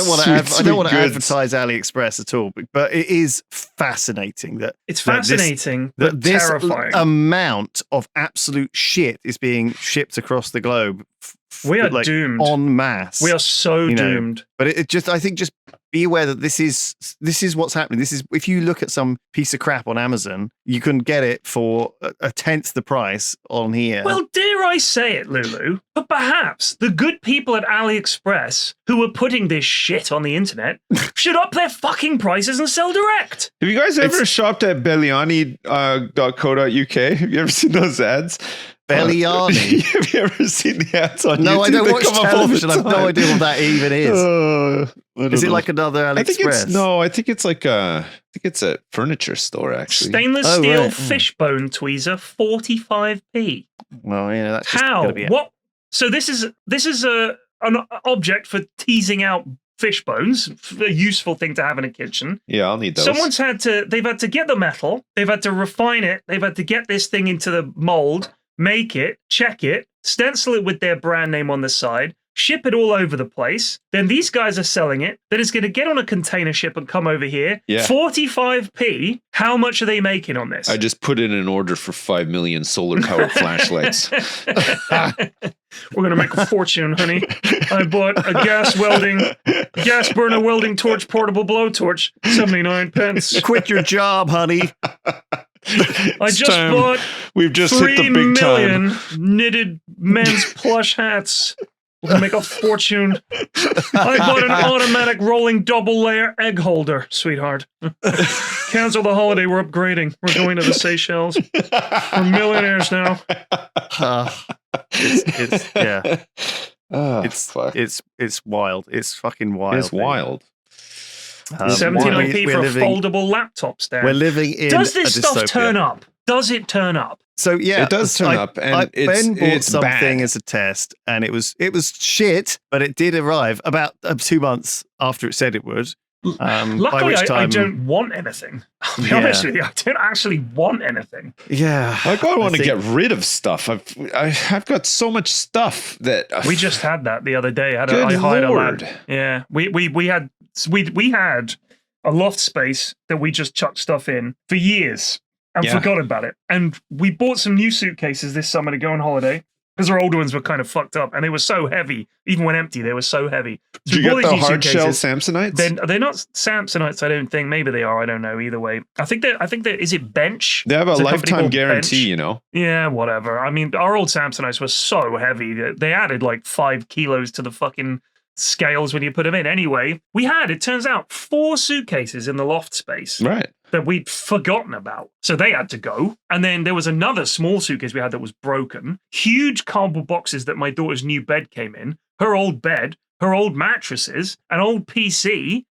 don't want to advertise AliExpress at all, but it is fascinating that it's fascinating, but this terrifying amount of absolute shit is being shipped across the globe. We are doomed en masse. We are so doomed. But I think just be aware that this is what's happening. This is, if you look at some piece of crap on Amazon, you can get it for a tenth the price on here. Well, dare I say it, Lulu? But perhaps the good people at AliExpress who are putting this shit on the internet should up their fucking prices and sell direct. Have you guys ever shopped at belliani.co.uk? Have you ever seen those ads? Belliani. Have you ever seen the ads on YouTube? No, I don't watch television. I have no idea what that even is. Is it like another AliExpress? I think it's like a furniture store, actually. Stainless steel fishbone tweezer, 45p. Well, that's just how? Gonna be What? So this is an object for teasing out fish bones, a useful thing to have in a kitchen. Yeah, I'll need those. They've had to get the metal, they've had to refine it, they've had to get this thing into the mold, make it, check it, stencil it with their brand name on the side, ship it all over the place. Then these guys are selling it. Then it's going to get on a container ship and come over here. Yeah. 45p. How much are they making on this? I just put in an order for 5 million solar-powered flashlights. We're going to make a fortune, honey. I bought a gas burner welding torch, portable blowtorch, 79 pence. Quit your job, honey. We've just hit the 3 big million time. knitted men's plush hats. We'll make a fortune. I bought an automatic rolling double layer egg holder, sweetheart. Cancel the holiday. We're upgrading. We're going to the Seychelles. We're millionaires now. It's wild. It's fucking wild. It's wild. 79p for a foldable laptop stand. We're living in. Does this a stuff dystopia. turn up? Does it turn up? So yeah, it does turn up, and Ben bought it's something bad. as a test, and it was shit, but it did arrive about 2 months after it said it would. By Luckily, which I time, don't want anything. I'll be Yeah. honest with you. I don't actually want anything. yeah, I want to think- get rid of stuff. I've got so much stuff that We just had that the other day. Good I hired Lord. a lad. Yeah, we had a loft space that we just chucked stuff in for years and Yeah. forgot about it. And we bought some new suitcases this summer to go on holiday because our older ones were kind of fucked up and they were so heavy. Even when empty, they were so heavy. So Did you we bought get these the new hard shell suitcases. Samsonites? They're not Samsonites, I don't think. Maybe they are. I don't know. Either way, I think that is it Bench? They have a There's company lifetime called guarantee, Bench. you know. Yeah, whatever. I mean, our old Samsonites were so heavy that they added like 5 kilos to the fucking scales when you put them in. Anyway, it turns out, 4 suitcases in the loft space Right. that we'd forgotten about. So they had to go. And then there was another small suitcase we had that was broken. Huge cardboard boxes that my daughter's new bed came in. Her old bed, her old mattresses, an old PC,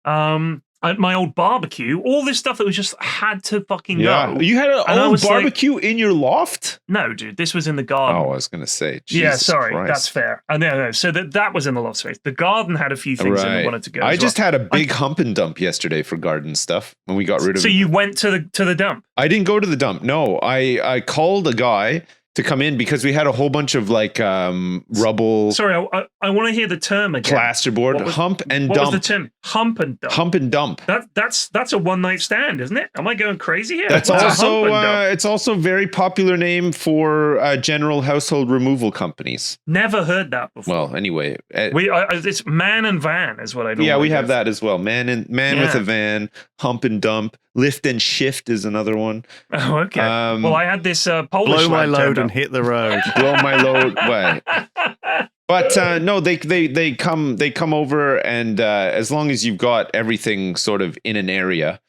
my old barbecue, all this stuff that was just had to fucking Yeah. go. You had an And I old was like- barbecue in your loft? No, dude, this was in the Oh, garden. I was going to say. Yeah, Jesus sorry, Christ. that's fair. No. So that was in the loft space. The garden had a few things in that Right. wanted to go. I as just well. had a big hump and dump yesterday for garden stuff when we got rid of So it. you went to the dump. I didn't go to the dump. No, I called a guy to come in because we had a whole bunch of like rubble, Sorry, I want to hear the term again. plasterboard, What was- hump and What was dump. the term? Hump and dump. Hump and dump. That's a one night stand, isn't it? Am I going crazy here? That's What's a also hump and dump? it's also a very popular name for general household removal companies. Never heard that before. Well, anyway, It's man and van is what I know. yeah, we have that as well. Man with Yeah. a van, hump and dump, lift and shift is another one. Oh, okay. Well, I had this Polish blow my lad load turned and up. hit the road. Blow my load. Wait. But no, they come over, and as long as you've got everything sort of in an area,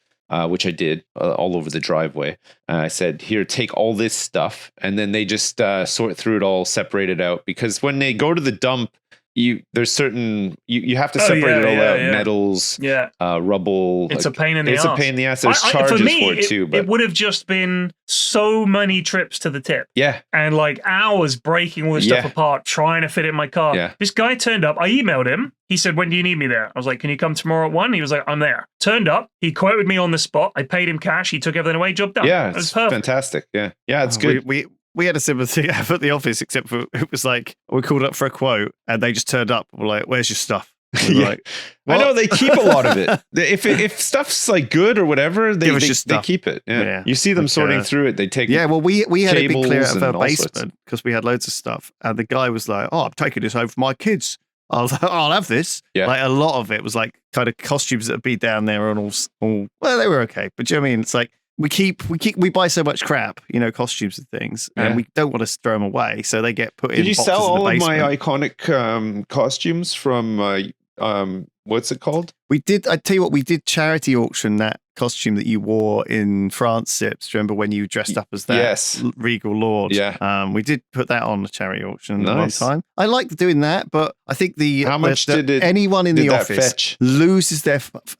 which I did all over the driveway, I said, "Here, take all this stuff," and then they just sort through it all, separate it out, because when they go to the dump, there's certain you have to Oh, separate it all yeah, out, yeah. metals, Yeah, rubble. it's a pain in the It's arse. a pain in the ass. There's For charges me, for it too, but it would have just been so many trips to the tip. yeah, And like hours breaking all this stuff Yeah. apart, trying to fit it in my car. Yeah. This guy turned up. I emailed him. He said, "When do you need me there?" I was like, "Can you come tomorrow at 1?" He was like, "I'm there." Turned up. He quoted me on the spot. I paid him cash. He took everything away. Job done. yeah, It was it's perfect. fantastic. Yeah, it's Oh, good. We had a similar thing at the office, except for it was like we called up for a quote and they just turned up. We're like, "Where's your stuff?" We were Yeah. like, I know "What?" they keep a lot of it. If stuff's like good or whatever, they Give us your stuff. keep it. Yeah. Yeah. You see them Like, sorting through it. They take Yeah, well, we had a big clear cables out of our and all sorts. basement because we had loads of stuff, and the guy was like, "Oh, I'm taking this home for my kids." I was like, "Oh, I'll have this." Yeah. Like a lot of it was like kind of costumes that would be down there and all. Well, they were okay, but do you know what I mean? It's like we buy so much crap, costumes and things, and Yeah. we don't want to throw them away, so they get put in. Did you boxes sell in the all of my basement. iconic costumes from what's it called? We did. I tell you what, we did charity auction that costume that you wore in France, Sips. Do you remember when you dressed up as that Yes. regal lord? Yeah. We did put that on the charity auction Nice. at one time. I liked doing that, but I think How much did anyone in the that office fetch? loses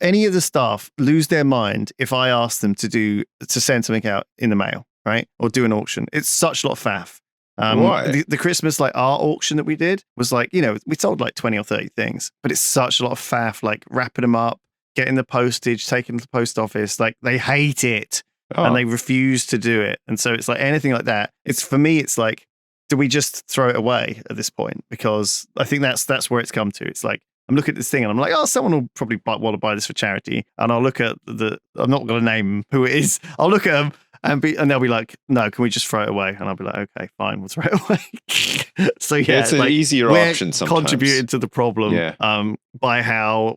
any of the staff lose their mind if I ask them to send something out in the mail, right, or do an auction. It's such a lot of faff. Why? The Christmas art auction that we did was like, we sold like 20 or 30 things, but it's such a lot of faff, like wrapping them up, getting the postage, taking them to the post office. Like they hate it Oh. and they refuse to do it. And so it's like anything like that. For me, it's like, do we just throw it away at this point? Because I think that's where it's come to. It's like, I'm looking at this thing and I'm like, oh, someone will probably want to buy this for charity. And I'll look at I'm not going to name who it is. I'll look at them and they'll be like, no, can we just throw it away? And I'll be like, okay, fine, we'll throw it away. So yeah, it's an like, easier we're option sometimes. contributed to the problem Yeah. by how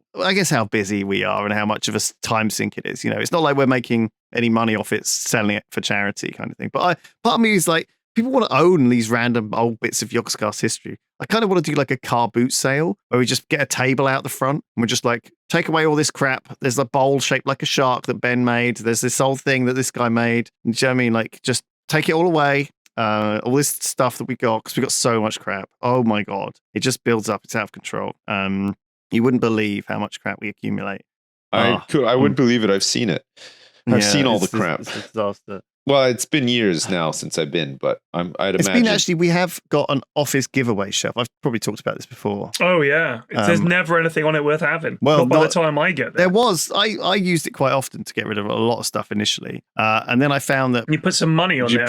busy we are and how much of a time sink it is. It's not like we're making any money off it, selling it for charity kind of thing. But part of me is like, people want to own these random old bits of Yogscast history. I kind of want to do like a car boot sale where we just get a table out the front and we're just like, take away all this crap. There's a bowl shaped like a shark that Ben made. There's this old thing that this guy made. Do you know what I mean? Like, just take it all away. All this stuff that we got, because we got so much crap. Oh my God. It just builds up. It's out of control. You wouldn't believe how much crap we accumulate. I wouldn't believe it. I've seen it. I've seen all the crap. It's a disaster. Well, it's been years now since I've been, but I'd It's imagine. been actually, we have got an office giveaway shelf. I've probably talked about this before. Oh yeah, there's never anything on it worth having. Well, not by the time I get there. There was. I used it quite often to get rid of a lot of stuff initially, and then I found that You put some money on Did you there.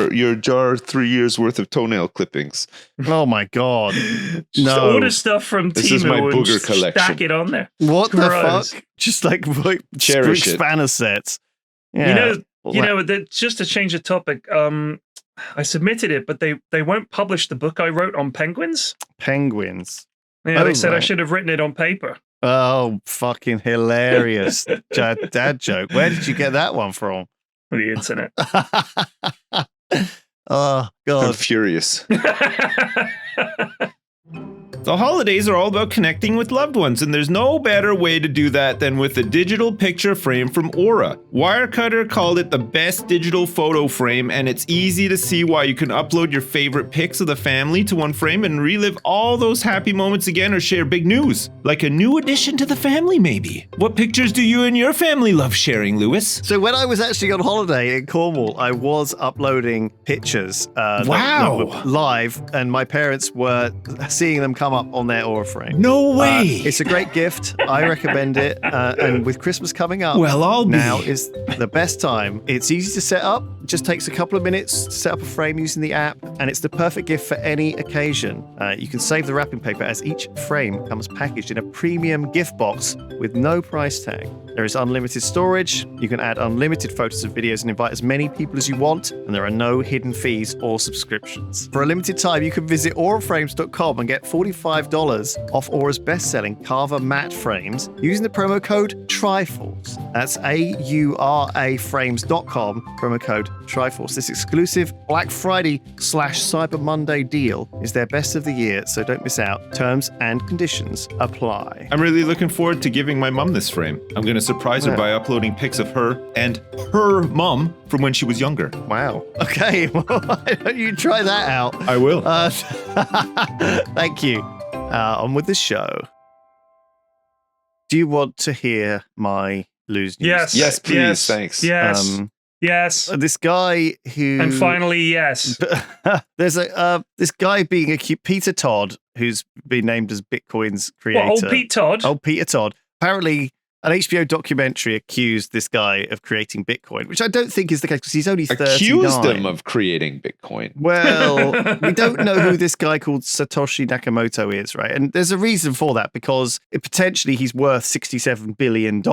put your jar 3 years worth of toenail clippings? oh my god, Just no! order stuff from This is Temu my and booger just collection. stack it on there. What Gross. the fuck? Just like Cherish screw it. spanner sets. Yeah. Just to change the topic, I submitted it, but they won't publish the book I wrote on penguins. Penguins. Yeah, Oh, they said I right. should have written it on paper. Oh, fucking hilarious dad joke. Where did you get that one from? The internet. Oh I'm god. furious. The holidays are all about connecting with loved ones, and there's no better way to do that than with a digital picture frame from Aura. Wirecutter called it the best digital photo frame, and it's easy to see why you can upload your favorite pics of the family to one frame and relive all those happy moments again or share big news. Like a new addition to the family, maybe. What pictures do you and your family love sharing, Lewis? So when I was actually on holiday in Cornwall, I was uploading pictures that Wow. were live, and my parents were seeing them come up on their Aura frame. No way! It's a great gift. I recommend it. And with Christmas coming up, Well, I'll be. now is the best time. It's easy to set up. It just takes a couple of minutes to set up a frame using the app, and it's the perfect gift for any occasion. You can save the wrapping paper as each frame comes packaged in a premium gift box with no price tag. There is unlimited storage. You can add unlimited photos and videos and invite as many people as you want, and there are no hidden fees or subscriptions. For a limited time, you can visit auraframes.com and get $45 off Aura's best-selling Carver matte frames using the promo code TRIFORCE. That's AURAFrames.com, promo code TRIFORCE. This exclusive Black Friday/Cyber Monday deal is their best of the year, so don't miss out. Terms and conditions apply. I'm really looking forward to giving my mum this frame. I'm going to surprise her Yeah. by uploading pics of her and her mum from when she was younger. Wow. Okay, well, why don't you try that out? I will. Thank you. On with the show. Do you want to hear my Lews news? Yes. Yes, please. Yes. Thanks. Yes. Yes. This guy who And finally, yes. there's this guy being accused, Peter Todd, who's been named as Bitcoin's creator. What, old Pete Todd? Old Peter Todd. Apparently, an HBO documentary accused this guy of creating Bitcoin, which I don't think is the case because he's only 39. Accused him of creating Bitcoin. Well, we don't know who this guy called Satoshi Nakamoto is, right? And there's a reason for that because potentially he's worth $67 billion,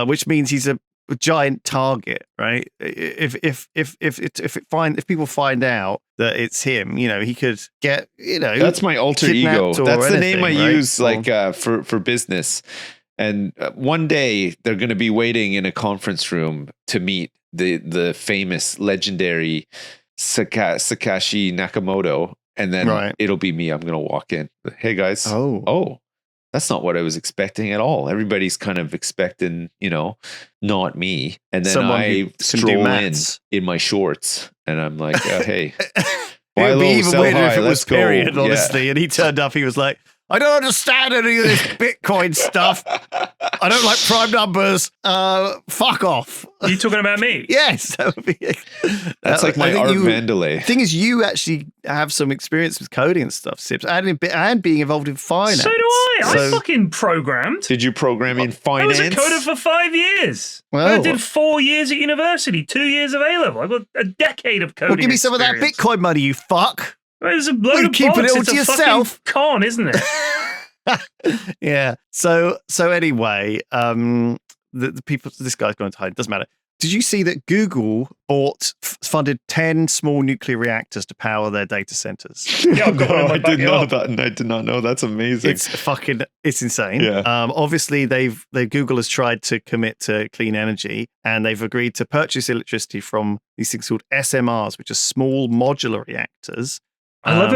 which means he's a giant target, right? If people find out that it's him, he could get, That's my alter ego. kidnapped or That's the name I anything, right? use for business. And one day they're going to be waiting in a conference room to meet the famous, legendary Satoshi Nakamoto, and then Right. it'll be me. I'm going to walk in. Hey guys. Oh. That's not what I was expecting at all. Everybody's kind of expecting, not me. And then Someone who I can do stroll maths. in my shorts, and I'm like, hey. It Buy would be low, even sell weirder high, if it was let's go. period, Yeah. honestly. And he turned up, he was like, I don't understand any of this Bitcoin stuff. I don't like prime numbers. Fuck off. Are you talking about me? Yes, that would be. That's like my I think Art you- Vandelay. The thing is, you actually have some experience with coding and stuff, Sips, and being involved in finance. So do I. I So- fucking programmed. Did you program in I finance? was a coder for 5 years. Well- I did 4 years at university, 2 years of A-level. I've got a decade of coding. Well, give me some of that experience. Bitcoin money, you fuck. There's a Well, load you of keeping it bollocks. all It's to a yourself. fucking con, isn't it? Yeah. So anyway, the people, this guy's going to hide. Doesn't matter. Did you see that Google funded 10 small nuclear reactors to power their data centers? Yeah, I've got one in my I did know backyard. that, and I did not know. That's amazing. It's insane. Yeah. Obviously, Google has tried to commit to clean energy, and they've agreed to purchase electricity from these things called SMRs, which are small modular reactors. I love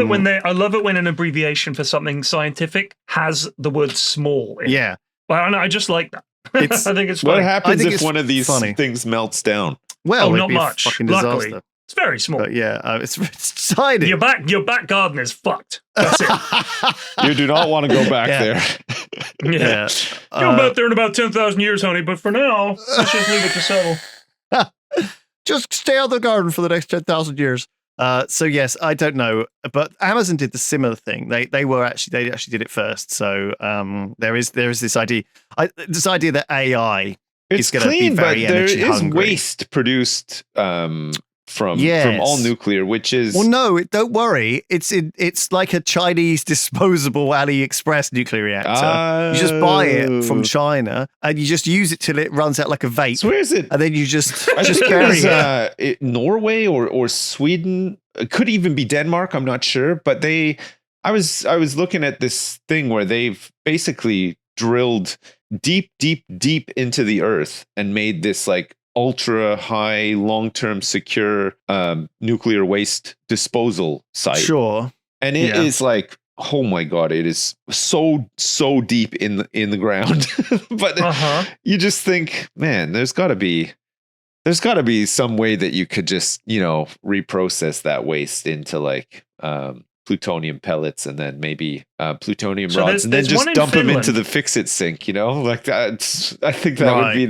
it when an abbreviation for something scientific has the word small in it. Yeah. Well, I just like that. It's- I think it's What funny. happens think if it's one of these funny. things melts down? Well, Oh, it'd not be a much. fucking Luckily. disaster. It's very small. But yeah, it's tiny. Your back garden is fucked. That's it. You do not want to go back Yeah. there. Yeah. Yeah. Go back there in about 10,000 years, honey. But for now, let's just leave it to settle. just stay out of the garden for the next 10,000 years. So yes, I don't know, but Amazon did the similar thing. They actually did it first. So there is this idea that AI is going to be very energy hungry. There is waste produced from all nuclear, which is don't worry. It's like a Chinese disposable AliExpress nuclear reactor. You just buy it from China and you just use it till it runs out like a vape. So where is it? And then you just bury it. Norway or Sweden. It could even be Denmark. I'm not sure, but I was looking at this thing where they've basically drilled deep into the earth and made this like ultra high, long-term secure nuclear waste disposal site. Sure. And it is like, oh my God, it is so deep in the ground. But you just think, man, there's gotta be some way that you could just, reprocess that waste into like plutonium pellets and then maybe plutonium rods and then just dump them into the fix-it sink, like that. I think that would be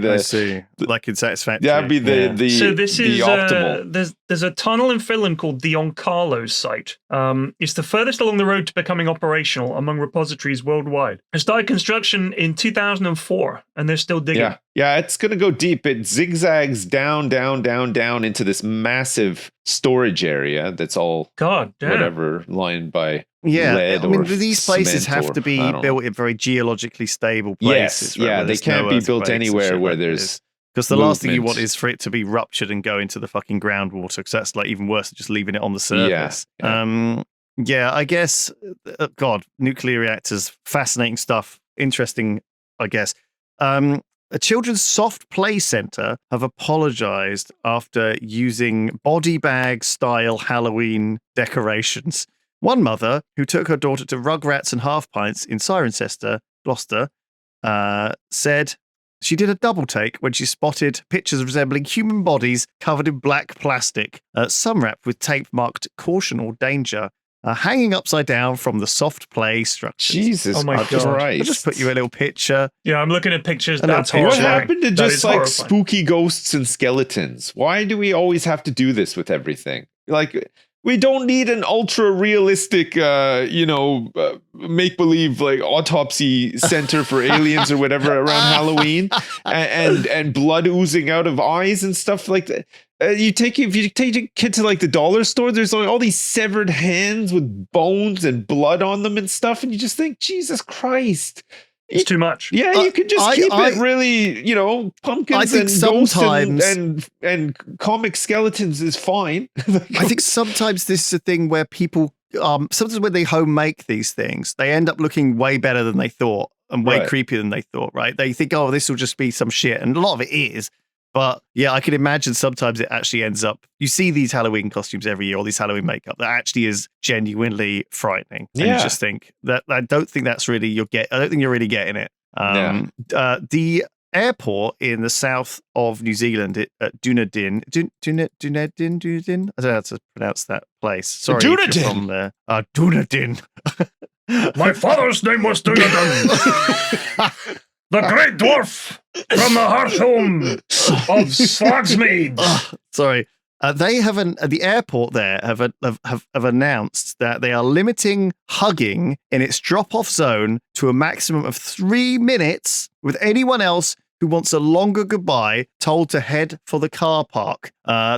like in Satisfactory. That would be the So this is optimal. There's a tunnel in Finland called the Onkalo site. It's the furthest along the road to becoming operational among repositories worldwide. It started construction in 2004 and they're still digging. Yeah, it's going to go deep. It zigzags down into this massive storage area that's all whatever lined by lead. I mean, these places have to be built in very geologically stable places. Yes, they can't be built anywhere where there's because the last thing you want is for it to be ruptured and go into the fucking groundwater, because that's like even worse than just leaving it on the surface. I guess. God, nuclear reactors, fascinating stuff. Interesting, I guess. A children's soft play center have apologized after using body bag style Halloween decorations. One mother, who took her daughter to Rugrats and Half Pints in Cirencester, Gloucester, said she did a double take when she spotted pictures resembling human bodies covered in black plastic, some wrapped with tape marked "Caution" or "Danger," hanging upside down from the soft play structures. Jesus Christ. I'll just put you a little picture. Yeah, I'm looking at pictures. That's horrifying. What happened to just like horrifying. spooky ghosts and skeletons? Why do we always have to do this with everything? Like, we don't need an ultra realistic, make believe like autopsy center for aliens or whatever around Halloween, and blood oozing out of eyes and stuff like that. If you take a kid to like the dollar store, there's like all these severed hands with bones and blood on them and stuff, and you just think, Jesus Christ. It's too much. Yeah, you could just keep it really, pumpkins and ghosts and comic skeletons is fine. I think sometimes this is a thing where people, sometimes when they home make these things, they end up looking way better than they thought and way creepier than they thought, right? They think, oh, this will just be some shit. And a lot of it is. But yeah, I can imagine sometimes it actually ends up, you see these Halloween costumes every year, all these Halloween makeup that actually is genuinely frightening. And you just think that, I don't think that's really, I don't think you're really getting it. The airport in the south of New Zealand at Dunedin. I don't know how to pronounce that place. Sorry, Dunedin. If you're from there. Dunedin. My father's name was Dunedin. The great dwarf from the hearth home of Slagsmead. Sorry. They have the airport there have announced that they are limiting hugging in its drop-off zone to a maximum of 3 minutes, with anyone else who wants a longer goodbye told to head for the car park.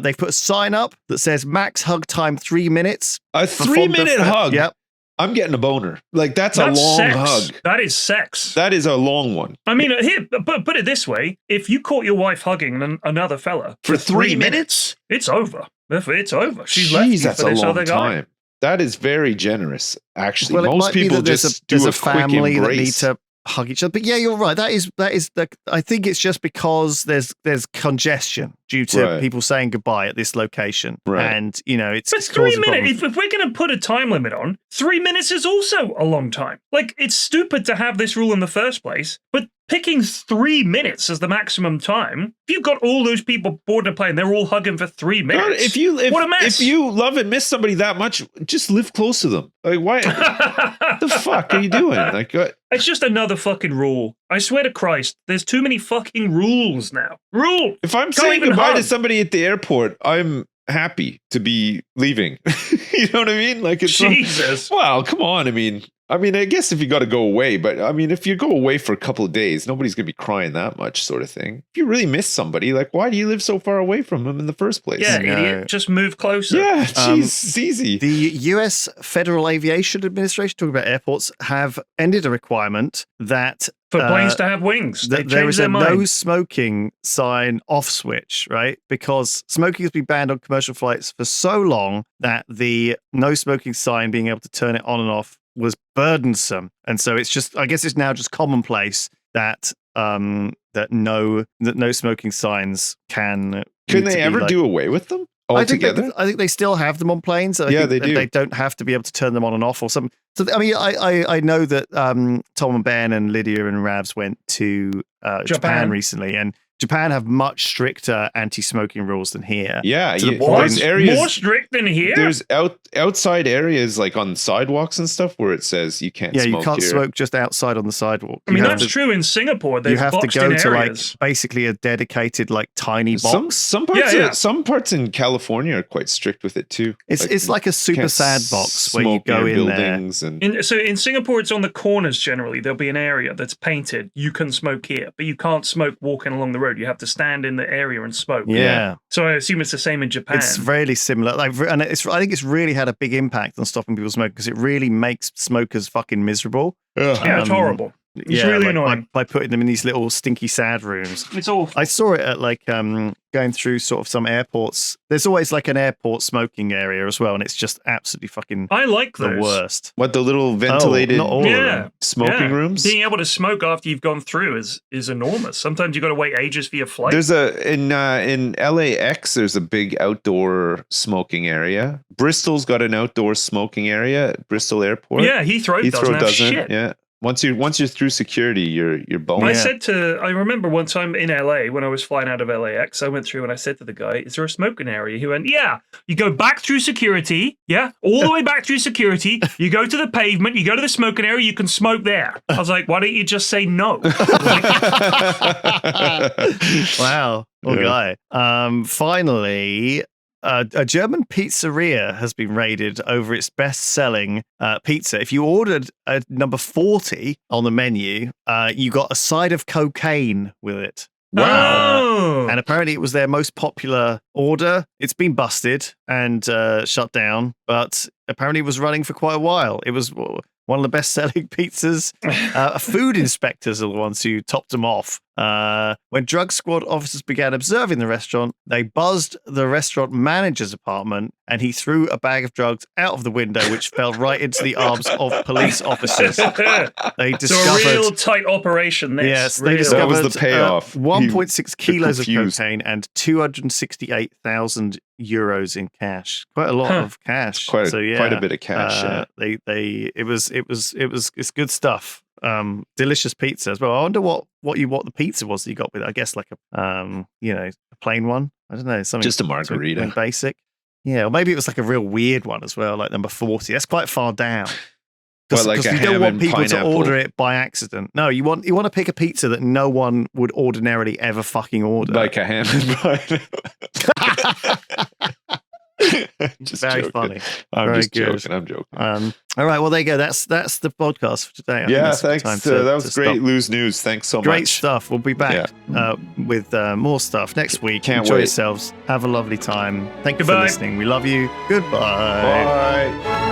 They've put a sign up that says max hug time 3 minutes. A 3-minute hug. Yep. I'm getting a boner. Like, that's a long sex. hug. That is sex. That is a long one. I mean, here, put it this way. If you caught your wife hugging another fella For 3 minutes? It's over. It's over. She's Jeez, left you that's for a this long other guy. time. That is very generous, actually. Well, most people just do a family quick that need embrace. to hug each other. But yeah, you're right. That is I think it's just because there's congestion due to people saying goodbye at this location. Right. And, it's But it's 3 causing minutes, problems. if we're going to put a time limit on, 3 minutes is also a long time. Like, it's stupid to have this rule in the first place, but picking 3 minutes as the maximum time, if you've got all those people boarding a plane, they're all hugging for 3 minutes. God, what a mess. If you love and miss somebody that much, just live close to them. Like, why? What the fuck are you doing? Like, it's just another fucking rule. I swear to Christ, there's too many fucking rules now. Rule. if I'm saying goodbye to somebody at the airport, I'm happy to be leaving. You know what I mean? Like, it's Jesus. Well, come on. I mean, I guess if you got to go away, but I mean, if you go away for a couple of days, nobody's going to be crying that much, sort of thing. If you really miss somebody, like, why do you live so far away from them in the first place? Yeah, idiot. Just move closer. Yeah, jeez, it's easy. The U.S. Federal Aviation Administration, talking about airports, have ended a requirement that For planes to have wings. They there changed is their a mind. no smoking sign off switch, right? Because smoking has been banned on commercial flights for so long that the no smoking sign, being able to turn it on and off, was burdensome. And so it's just, I guess it's now just commonplace that no smoking signs can they ever do away with them altogether? I think they still have them on planes. I think they do. They don't have to be able to turn them on and off or something. So I mean, I know that Tom and Ben and Lydia and Ravs went to Japan recently, and Japan have much stricter anti-smoking rules than here. Yeah, There's areas more strict than here? There's outside areas like on sidewalks and stuff where it says you can't. Yeah, smoke you can't here. smoke just outside on the sidewalk. I mean, that's true in Singapore. You There's have to go boxed-in to areas. like basically a dedicated like tiny box. Some parts some parts in California are quite strict with it too. It's like a super can't sad box where you smoke go near in there. buildings and So in Singapore, it's on the corners generally. There'll be an area that's painted. You can smoke here, but you can't smoke walking along the road. You have to stand in the area and smoke. Yeah. So I assume it's the same in Japan. It's really similar. Like, and I think it's really had a big impact on stopping people smoking because it really makes smokers fucking miserable. Yeah, it's horrible. It's really annoying. By putting them in these little stinky sad rooms. It's awful. I saw it at like going through sort of some airports. There's always like an airport smoking area as well, and it's just absolutely fucking I like the those. worst. what the little ventilated not all of them. smoking rooms. Being able to smoke after you've gone through is enormous. Sometimes you've got to wait ages for your flight. There's in LAX. There's a big outdoor smoking area. Bristol's got an outdoor smoking area at Bristol Airport. Yeah, Heathrow doesn't have shit. Yeah. Once you're through security, you're boned. I remember one time in LA when I was flying out of LAX, I went through and I said to the guy, "Is there a smoking area?" He went, "Yeah, you go back through security, all the way back through security, you go to the pavement, you go to the smoking area, you can smoke there." I was like, "Why don't you just say no?" Wow. Guy. Finally, a German pizzeria has been raided over its best-selling pizza. If you ordered number 40 on the menu, you got a side of cocaine with it. Wow. And apparently it was their most popular order. It's been busted and shut down, but apparently it was running for quite a while. It was one of the best-selling pizzas. Food inspectors are the ones who topped them off. When drug squad officers began observing the restaurant, they buzzed the restaurant manager's apartment, and he threw a bag of drugs out of the window, which fell right into the arms of police officers. They discovered So a real tight operation. Yes, they Real. discovered That was the payoff. 1.6 kilos of confused. cocaine and 268,000 euros in cash. Quite a lot of cash. Quite a bit of cash. It's good stuff. Delicious pizza as well. I wonder what the pizza was that you got with it. I guess like a plain one. I don't know, something Just a margarita. something basic. Yeah, or maybe it was like a real weird one as well, like number 40. That's quite far down. Well, like Because a you don't ham want and people pineapple. to order it by accident. No, you want to pick a pizza that no one would ordinarily ever fucking order. Like a ham and pineapple. Just Very joking. funny. I'm Very just good. joking. I'm joking. All right, well there you go. That's the podcast for today. I think Yeah, that's a good thanks. time That was to great stop. Lews news. Thanks so Great much. stuff. We'll be back with more stuff next week. Can't Enjoy wait. yourselves. Have a lovely time. Thank you for Goodbye. listening. We love you. Goodbye. Bye.